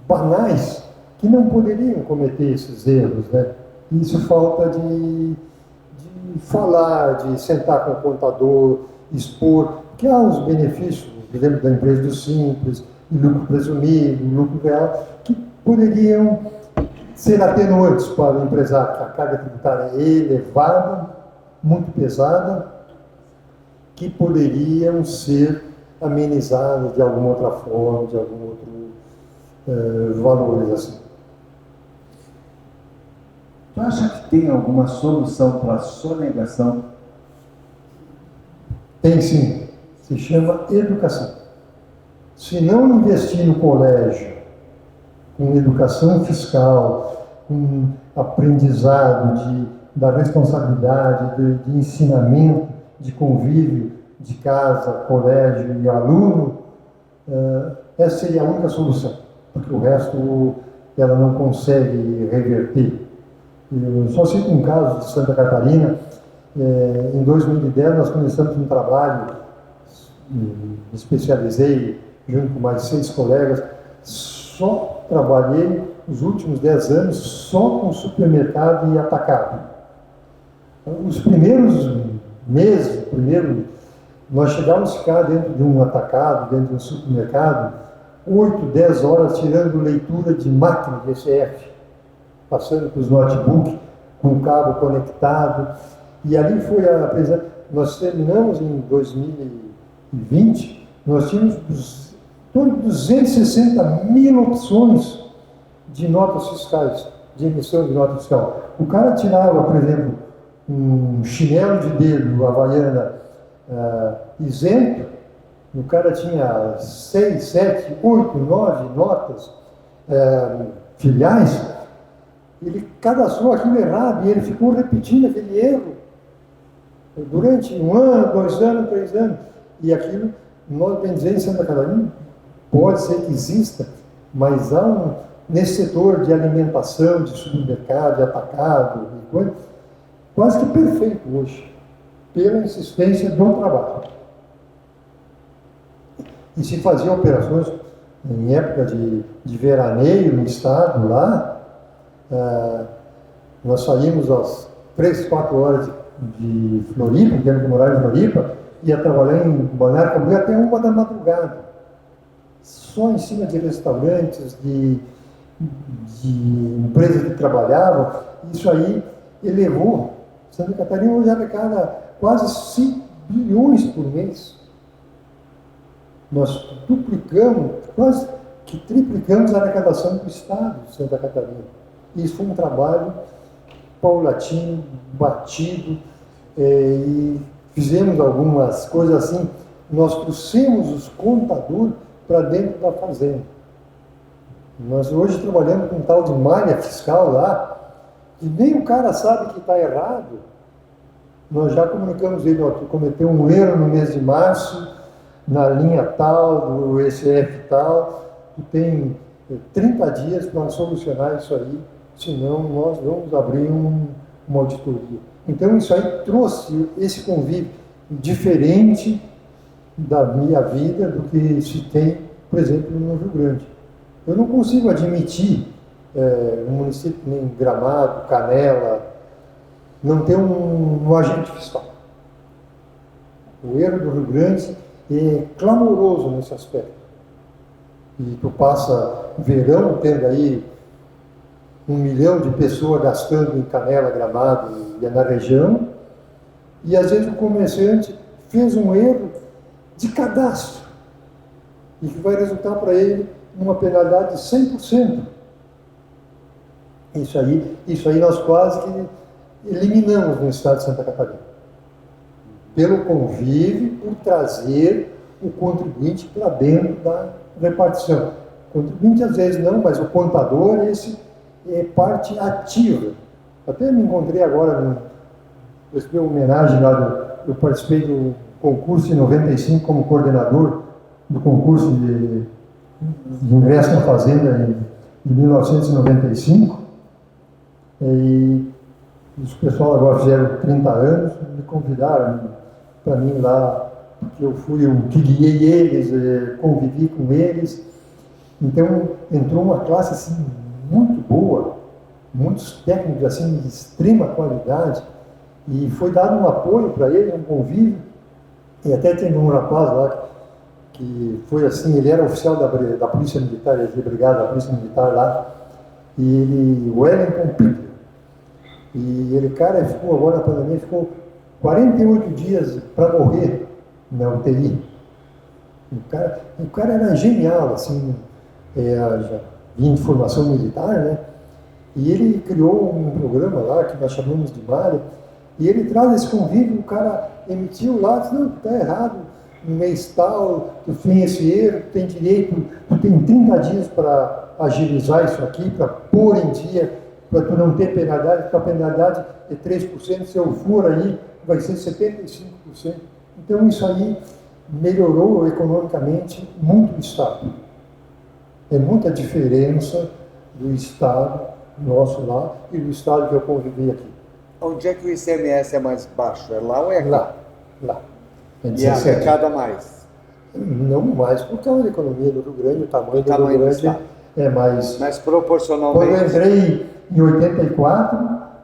banais que não poderiam cometer esses erros, né? Isso falta de falar, de sentar com o contador, expor, que há os benefícios, por exemplo, da empresa do Simples, lucro presumido, lucro real, que poderiam ser atenuantes para o empresário, que a carga tributária é elevada, muito pesada, que poderiam ser amenizadas de alguma outra forma, de algum outro valores assim. Tu acha que tem alguma solução para a sonegação? Tem sim, se chama educação. Se não investir no colégio, com educação fiscal, com aprendizado da responsabilidade, de ensinamento, de convívio, de casa, colégio e aluno, essa seria a única solução, porque o resto ela não consegue reverter. Eu só cito um caso de Santa Catarina. Em 2010 nós começamos um trabalho, me especializei junto com mais 6 colegas, só trabalhei os últimos 10 anos só com supermercado e atacado. Os primeiros meses, nós chegávamos a ficar dentro de um atacado, dentro de um supermercado, 8, 10 horas tirando leitura de máquina de ECF, passando para os notebooks, com o cabo conectado. E ali foi a apresentação. Nós terminamos em 2020, nós tínhamos 260 mil opções de notas fiscais, de emissão de nota fiscal. O cara tirava, por exemplo, um chinelo de dedo, Havaiana, isento, o cara tinha 6, 7, 8, 9 notas filiais, ele cadastrou aquilo errado e ele ficou repetindo aquele erro durante 1 ano, 2 anos, 3 anos. E aquilo, nós bem dizer, em Santa Catarina, pode ser que exista, mas há nesse setor de alimentação, de supermercado, de atacado, e coisa, quase que perfeito hoje, pela insistência do trabalho. E se fazia operações em época de veraneio no estado lá, nós saímos às 3, 4 horas de Floripa, tendo que morar em Floripa, ia trabalhar em Balneário Camboriú até 1 da madrugada. Só em cima de restaurantes, de empresas que trabalhavam. Isso aí elevou. Santa Catarina hoje arrecada quase 5 bilhões por mês. Nós duplicamos, quase que triplicamos a arrecadação do estado de Santa Catarina. Isso foi um trabalho paulatino, batido, e fizemos algumas coisas assim. Nós trouxemos os contadores para dentro da fazenda. Nós hoje trabalhamos com um tal de malha fiscal lá, e nem o cara sabe que está errado. Nós já comunicamos ele, tu cometeu um erro no mês de março, na linha tal, do ECF tal, tu tem 30 dias para solucionar isso aí, senão nós vamos abrir uma auditoria. Então isso aí trouxe esse convívio diferente da minha vida do que se tem, por exemplo, no Rio Grande. Eu não consigo admitir um município nem Gramado, Canela, não ter um agente fiscal. O erro do Rio Grande é clamoroso nesse aspecto. E tu passa verão tendo aí 1 milhão de pessoas gastando em Canela, Gramado e na região, e às vezes o comerciante fez um erro de cadastro, e que vai resultar para ele uma penalidade de 100%. Isso aí nós quase que eliminamos no estado de Santa Catarina. Pelo convívio, por trazer o contribuinte para dentro da repartição. O contribuinte às vezes não, mas o contador, esse é parte ativa. Até me encontrei agora, recebi uma homenagem lá, eu participei do concurso em 95 como coordenador do concurso de ingresso na Fazenda em 1995. E os pessoal agora fizeram 30 anos, me convidaram para mim lá, porque eu fui o que guiei eles, convivi com eles. Então entrou uma classe assim, muito boa, muitos técnicos assim, de extrema qualidade, e foi dado um apoio para eles, um convívio. E até teve um rapaz lá que foi assim, ele era oficial da Polícia Militar, ele foi brigado da Polícia Militar lá, e ele, Wellington Pickler. E ele, cara, ficou agora na pandemia, ficou 48 dias para morrer na UTI. O cara era genial, assim, já vinha de formação militar, né? E ele criou um programa lá que nós chamamos de Malha, e ele traz esse convívio, o cara emitiu lá, disse, não, está errado, no mês tal, tu tem esse erro, tu tem direito, tu tem 30 dias para agilizar isso aqui, para pôr em dia, para tu não ter penalidade, porque a penalidade é 3%, se eu for aí, vai ser 75%. Então isso aí melhorou economicamente muito o Estado. É muita diferença do Estado nosso lá e do Estado que eu convivi aqui. Onde é que o ICMS é mais baixo? É lá ou é aqui? Lá. É E arrecada mais? Não mais, por causa da economia do Rio Grande, o tamanho do Rio Grande é mais... Mas proporcionalmente... Quando eu entrei em 84,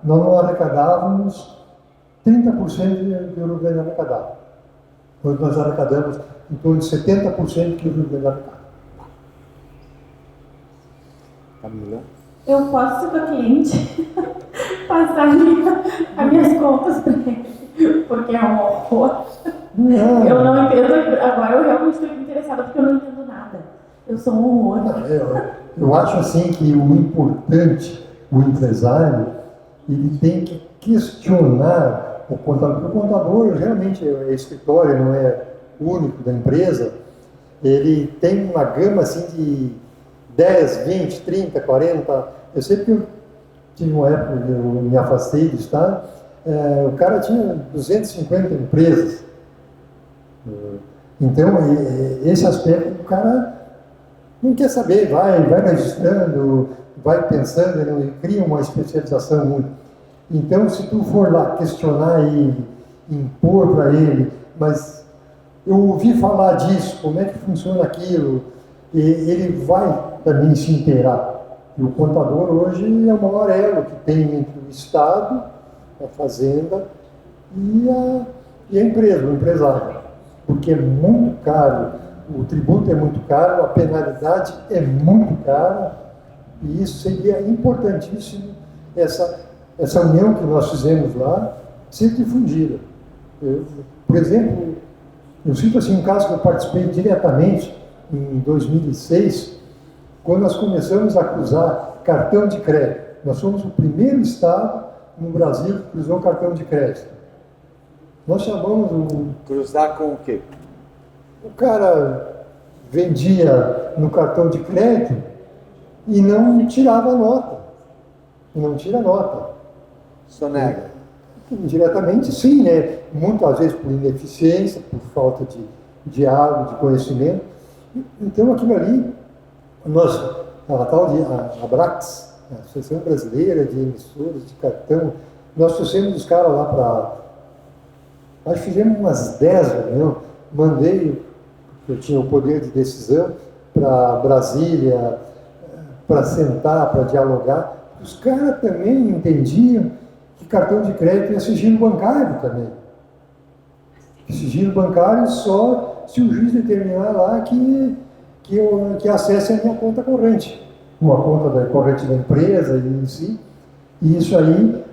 nós não arrecadávamos 30% que o Rio Grande arrecadava. Hoje nós arrecadamos em torno de 70% que o Rio Grande arrecada. Camila? Eu posso, se for cliente, passar as minhas contas para ele, porque é um horror. Eu não entendo, agora eu realmente estou interessada porque eu não entendo nada. Eu sou um horror. Eu acho assim que o importante, o empresário, ele tem que questionar o contador. O contador realmente é escritório, não é único da empresa. Ele tem uma gama assim de 10, 20, 30, 40. Eu sei que eu tive uma época que eu me afastei do Estado, o cara tinha 250 empresas. Então, esse aspecto, o cara não quer saber, vai registrando, vai pensando, ele cria uma especialização muito. Então, se tu for lá questionar ele, impor para ele, mas eu ouvi falar disso, como é que funciona aquilo, e ele vai também se inteirar. E o contador hoje é o maior elo que tem entre o Estado, a Fazenda e a empresa, o empresário. Porque é muito caro, o tributo é muito caro, a penalidade é muito cara, e isso seria importantíssimo, essa união que nós fizemos lá, ser difundida. Por exemplo, eu cito assim um caso que eu participei diretamente em 2006, quando nós começamos a cruzar cartão de crédito. Nós fomos o primeiro estado no Brasil que cruzou cartão de crédito. Nós chamamos Cruzar com o quê? o cara vendia no cartão de crédito e não tirava nota. E não tira nota. Sonega. Indiretamente, sim, né? Muitas vezes por ineficiência, por falta de diálogo, de conhecimento. Então, aquilo ali, a tal de Abrax, a Associação Brasileira de Emissoras de Cartão, nós trouxemos os caras lá para... Acho que fizemos umas 10 reuniões, mandei, eu tinha o poder de decisão, para Brasília, para sentar, para dialogar. Os caras também entendiam que cartão de crédito é sigilo bancário também. Sigilo bancário só se o juiz determinar lá que acesse a minha conta corrente, uma conta corrente da empresa em si. E isso aí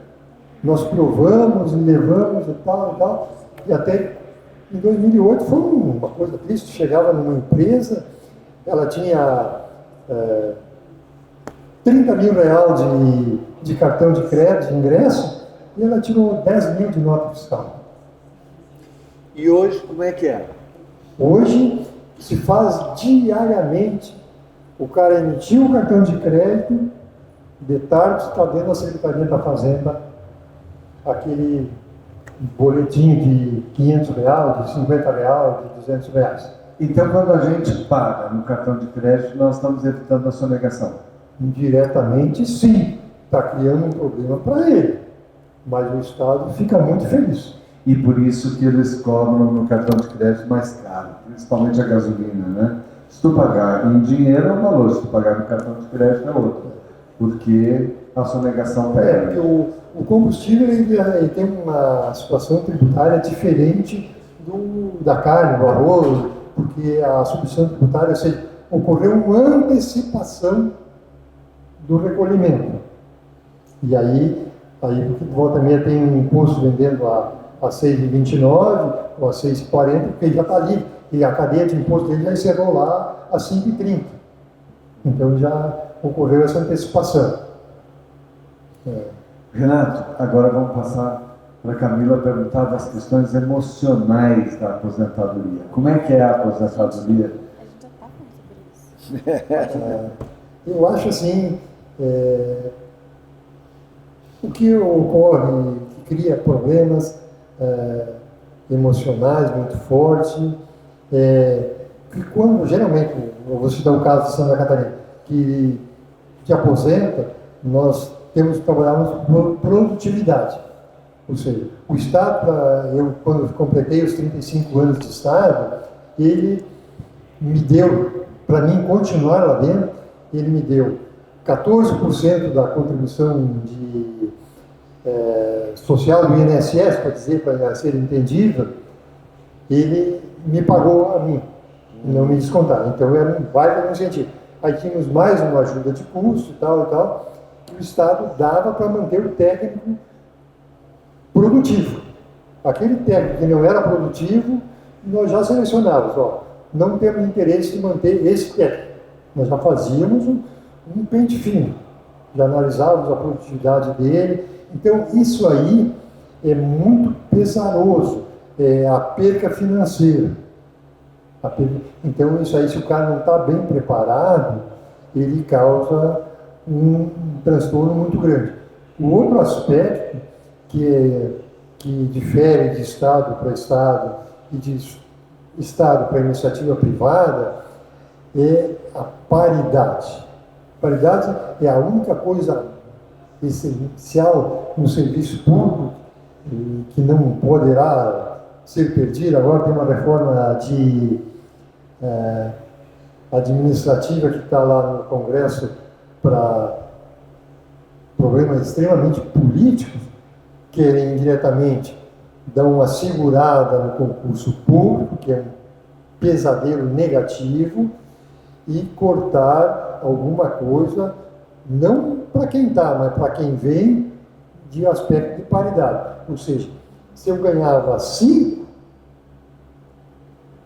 nós provamos e levamos e tal, e até em 2008 foi uma coisa triste. Chegava numa empresa, ela tinha 30 mil reais de cartão de crédito, de ingresso, e ela tirou 10 mil de nota fiscal. E hoje, como é que é? Hoje, se faz diariamente, o cara emitiu o cartão de crédito, de tarde está dentro da Secretaria da Fazenda aquele boletim de 500 reais, de 50 reais, de 200 reais. Então, quando a gente paga no cartão de crédito, nós estamos evitando a sonegação. Indiretamente, sim, está criando um problema para ele, mas o Estado fica muito feliz. E por isso que eles cobram no cartão de crédito mais caro, principalmente a gasolina, né? Se tu pagar em dinheiro é um valor, se tu pagar no cartão de crédito é outro, porque a sonegação pega. Porque o combustível ele tem uma situação tributária diferente da carne, do arroz, porque a substituição tributária, ou seja, ocorreu uma antecipação do recolhimento. E aí porque volta e meia tem um imposto vendendo a 6,29 ou a 6,40, porque ele já está livre, e a cadeia de imposto dele já encerrou lá a 5,30. Então já ocorreu essa antecipação. Renato, agora vamos passar para a Camila perguntar das questões emocionais da aposentadoria. Como é que é a aposentadoria? A gente já está falando sobre isso. Eu acho assim, o que ocorre, que cria problemas emocionais muito fortes, que quando, geralmente, eu vou citar o caso de Santa Catarina, que aposenta, nós temos que trabalhar com produtividade. Ou seja, o Estado, quando eu completei os 35 anos de Estado, ele me deu, para mim continuar lá dentro, ele me deu 14% da contribuição social do INSS, para dizer, para ser entendível, ele me pagou a mim, não me descontar. Então era um baita incentivo. Aí tínhamos mais uma ajuda de custo e tal, que o Estado dava para manter o técnico produtivo. Aquele técnico que não era produtivo, nós já selecionávamos, não temos interesse de manter esse técnico. Nós já fazíamos um pente fino, já analisávamos a produtividade dele. Então, isso aí é muito pesaroso, a perca financeira. Então, isso aí, se o cara não está bem preparado, ele causa um transtorno muito grande. O outro aspecto que difere de Estado para Estado e de Estado para iniciativa privada é a paridade. Paridade é a única coisa essencial no serviço público que não poderá ser perdida. Agora tem uma reforma administrativa que está lá no Congresso para problemas extremamente políticos, querem indiretamente dar uma segurada no concurso público, que é um pesadelo negativo, e cortar alguma coisa, não para quem está, mas para quem vem, de aspecto de paridade. Ou seja, se eu ganhava 5,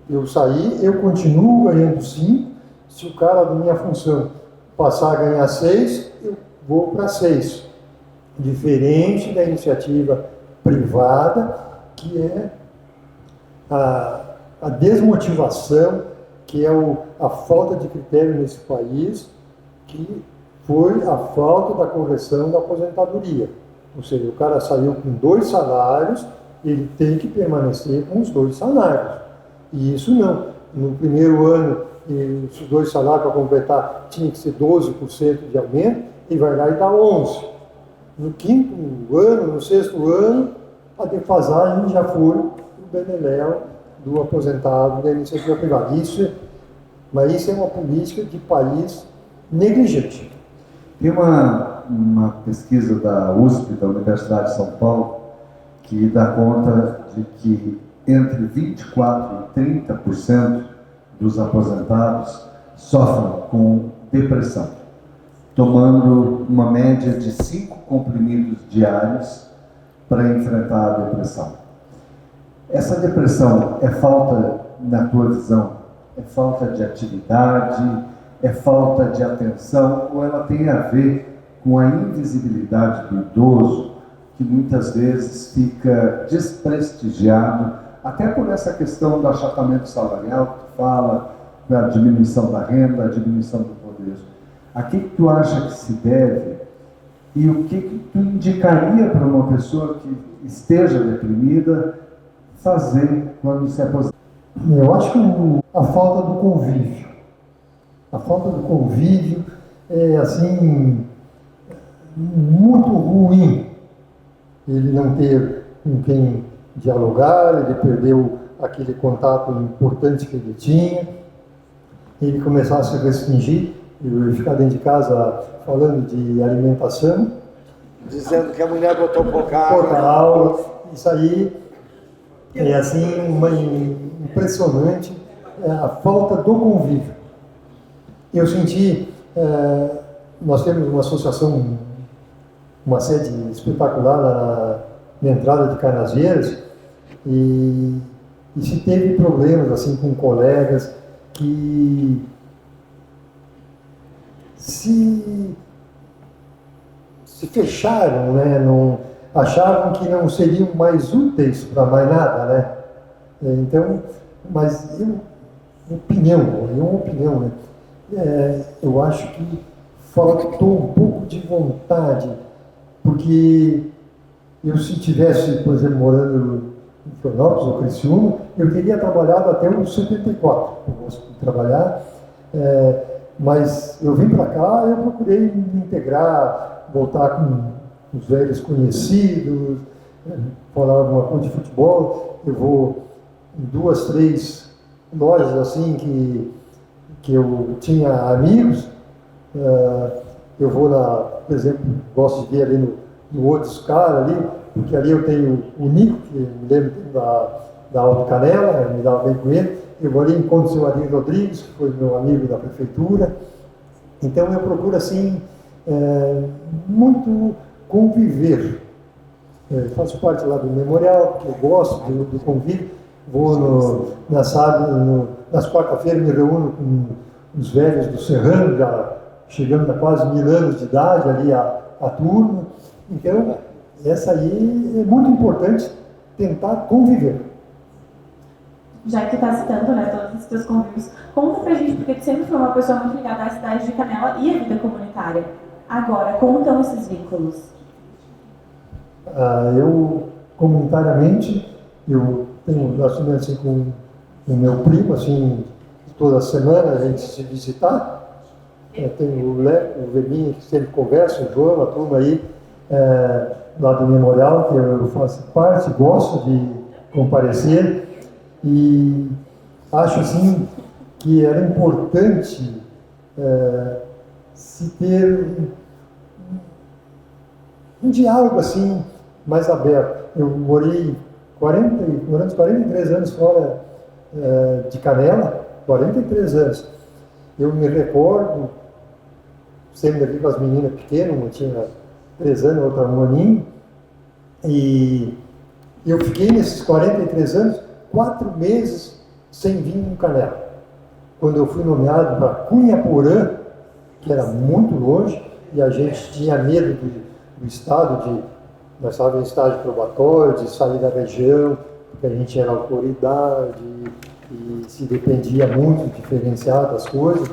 eu saí, eu continuo ganhando 5. Se o cara da minha função passar a ganhar 6, eu vou para 6. Diferente da iniciativa privada, que é a desmotivação, que é a falta de critério nesse país, que foi a falta da correção da aposentadoria. Ou seja, o cara saiu com 2 salários, ele tem que permanecer com os 2 salários. E isso não. No primeiro ano, os 2 salários para completar tinha que ser 12% de aumento, e vai lá e dá 11%. No 5º ano, no 6º ano, a defasagem já foi o beleléu do aposentado da iniciativa privada. Mas isso é uma política de país negligente. Tem uma pesquisa da USP, da Universidade de São Paulo, que dá conta de que entre 24% e 30% dos aposentados sofrem com depressão, tomando uma média de 5 comprimidos diários para enfrentar a depressão. Essa depressão é falta, na tua visão, é falta de atividade, é falta de atenção, ou ela tem a ver com a invisibilidade do idoso, que muitas vezes fica desprestigiado, até por essa questão do achatamento salarial que tu fala, da diminuição da renda, a diminuição do poder. A que tu acha que se deve e o que tu indicaria para uma pessoa que esteja deprimida fazer quando se aposenta? Eu acho que a falta do convívio. A falta do convívio é, assim, muito ruim. Ele não ter com quem dialogar, ele perdeu aquele contato importante que ele tinha, ele começar a se restringir, ele ficar dentro de casa falando de alimentação. Dizendo que a mulher botou pouca Água. Isso aí é assim, impressionante, a falta do convívio. Eu senti, nós temos uma associação, uma sede espetacular na entrada de Canasvieiras, e se teve problemas assim com colegas que se fecharam, né? Achavam que não seriam mais úteis para mais nada, né? Então, mas é uma opinião, né? Eu acho que faltou um pouco de vontade, porque se tivesse, por exemplo, morando em Florianópolis ou Criciúma, eu teria trabalhado até os 74. Eu gosto de trabalhar, mas eu vim para cá, eu procurei me integrar, voltar com os velhos conhecidos, falar alguma coisa de futebol. Eu vou em 2, 3 lojas assim que eu tinha amigos. Eu vou por exemplo, gosto de ver ali no outro cara ali, porque ali eu tenho o Nico, que me lembro da Alto Canela, me dava bem com ele. Eu vou ali e encontro o seu Adir Rodrigues, que foi meu amigo da prefeitura. Então eu procuro assim, muito conviver. Faço parte lá do memorial, porque eu gosto do convívio. Vou nas quarta-feiras me reúno com os velhos do Serrano, já chegando a quase 1000 anos de idade, ali a turma. Então, essa aí é muito importante, tentar conviver. Já que tu está citando, né, todos os teus convívios, conta pra gente, porque tu sempre foi uma pessoa muito ligada à cidade de Canela e à vida comunitária. Agora, como estão esses vínculos? Eu, comunitariamente, eu tenho relacionamento assim, com o meu primo, assim, toda semana a gente se visitar. Tem o Leco, o Vebinha, que sempre conversa, o João, a turma aí, lá do Memorial, que eu faço parte, gosto de comparecer, e acho assim que era importante se ter um diálogo assim mais aberto. Eu morei 43 anos fora de Canela, 43 anos. Eu me recordo, sempre aqui com as meninas pequenas, uma tinha 3 anos, outra um aninho, e eu fiquei nesses 43 anos 4 meses sem vir em Canela. Quando eu fui nomeado para Cunhaporã, que era muito longe, e a gente tinha medo do estado, nós estávamos em estágio probatório, de sair da região, porque a gente era autoridade e se dependia muito, diferenciar das coisas.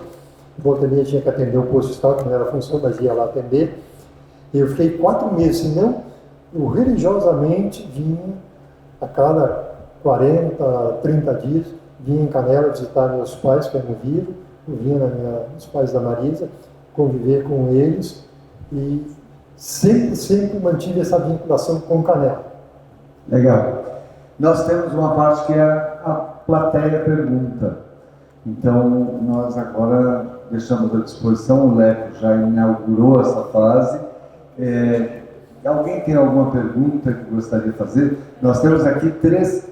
Volta e meia tinha que atender o posto de estado, que não era função, mas ia lá atender. Eu fiquei 4 meses, senão eu religiosamente vinha a cada 40, 30 dias, vinha em Canela visitar meus pais, que eram vivos, eu vinha nos pais da Marisa, conviver com eles, e sempre mantive essa vinculação com Canela. Legal. Nós temos uma parte que é a plateia pergunta. Então, nós agora deixamos à disposição, o Leco já inaugurou essa fase. Alguém tem alguma pergunta que gostaria de fazer? Nós temos aqui 3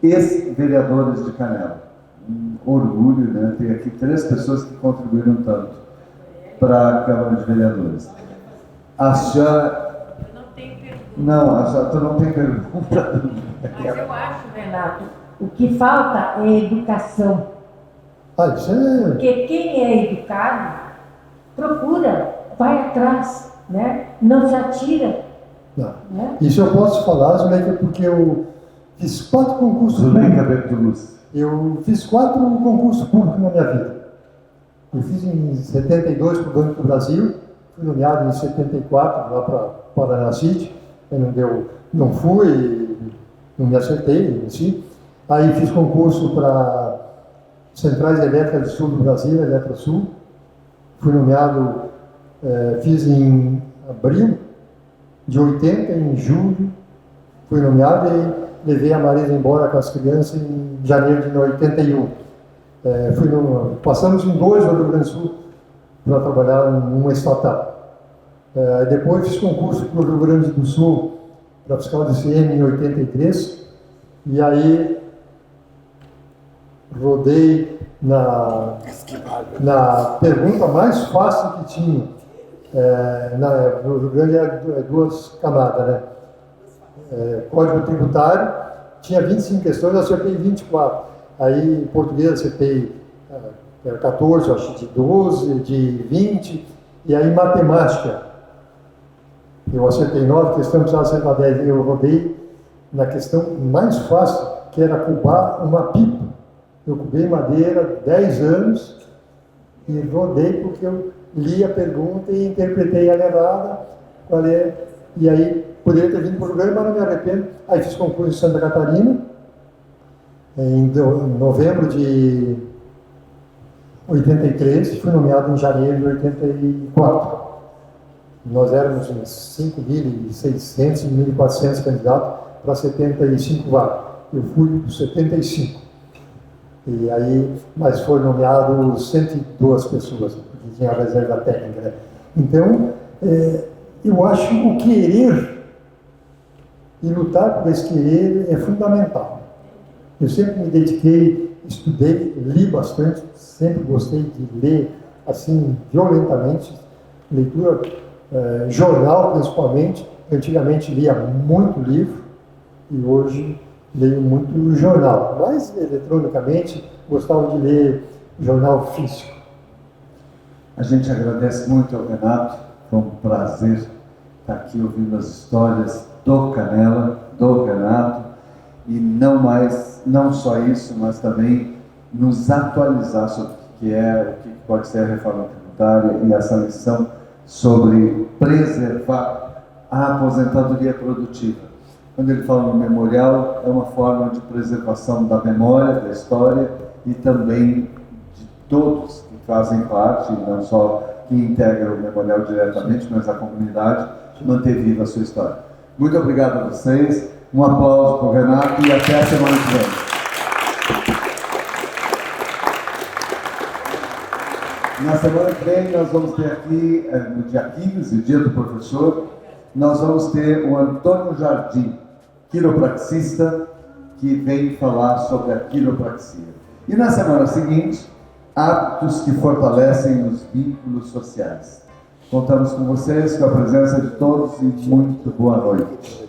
ex-vereadores de Canela. Um orgulho, né? Tem aqui 3 pessoas que contribuíram tanto para a Câmara de Vereadores. A senhora... Eu não tenho pergunta. Não, a senhora não tem pergunta. Mas eu acho, Renato, o que falta é educação. Isso é... Porque quem é educado, procura, vai atrás, né? Não se atira. Não. Né? Isso eu posso falar, Zuleika, porque eu fiz 4 concursos Zuleika públicos. Bertolucci. Eu fiz 4 concursos públicos na minha vida. Eu fiz em 72 para o Banco do Brasil, fui nomeado em 74 lá para Paraná City, não fui, não me acertei em si. Aí fiz concurso para Centrais Elétricas do Sul do Brasil, Eletrosul. Fui nomeado, fiz em abril de 80, em julho, fui nomeado e levei a Marisa embora com as crianças em janeiro de 81. Passamos em 2 no Rio Grande do Sul para trabalhar numa estatal. Depois fiz concurso para o Rio Grande do Sul para fiscal de CM em 83, e aí rodei na pergunta mais fácil que tinha. No Rio Grande é 2 camadas, né? Código tributário, tinha 25 questões, eu acertei 24. Aí, em português, acertei 14, acho, de 12, de 20. E aí, matemática, eu acertei 9 questões, precisava acertar 10. Eu rodei na questão mais fácil, que era cubar uma pipa. Eu cubei madeira 10 anos e rodei porque eu li a pergunta e interpretei ela errada. E aí, poderia ter vindo para o programa, mas não me arrependo. Aí fiz concurso em Santa Catarina, em novembro de 83, fui nomeado em janeiro de 84. Nós éramos uns 5.600, 1.400 candidatos para 75 vagas. Eu fui para 75. E aí, mas foram nomeados 102 pessoas, porque tinha a reserva técnica, né? Então, eu acho que o querer e lutar por esse querer é fundamental. Eu sempre me dediquei, estudei, li bastante, sempre gostei de ler, assim, violentamente, leitura, jornal principalmente. Antigamente lia muito livro e hoje leio muito jornal, mas eletronicamente gostava de ler jornal físico. A gente agradece muito ao Renato, foi um prazer estar aqui ouvindo as histórias do Canela, do Renato, e não só isso, mas também nos atualizar sobre o que pode ser a reforma tributária e essa lição sobre preservar a aposentadoria produtiva. Quando ele fala no memorial, é uma forma de preservação da memória, da história e também de todos que fazem parte, não só que integram o memorial diretamente, mas a comunidade, manter viva a sua história. Muito obrigado a vocês, um aplauso para o Renato e até a semana que vem. Na semana que vem nós vamos ter aqui, no dia 15, dia do professor, nós vamos ter o Antônio Jardim, quiropraxista, que vem falar sobre a quiropraxia. E na semana seguinte, hábitos que fortalecem os vínculos sociais. Contamos com vocês, com a presença de todos e muito boa noite.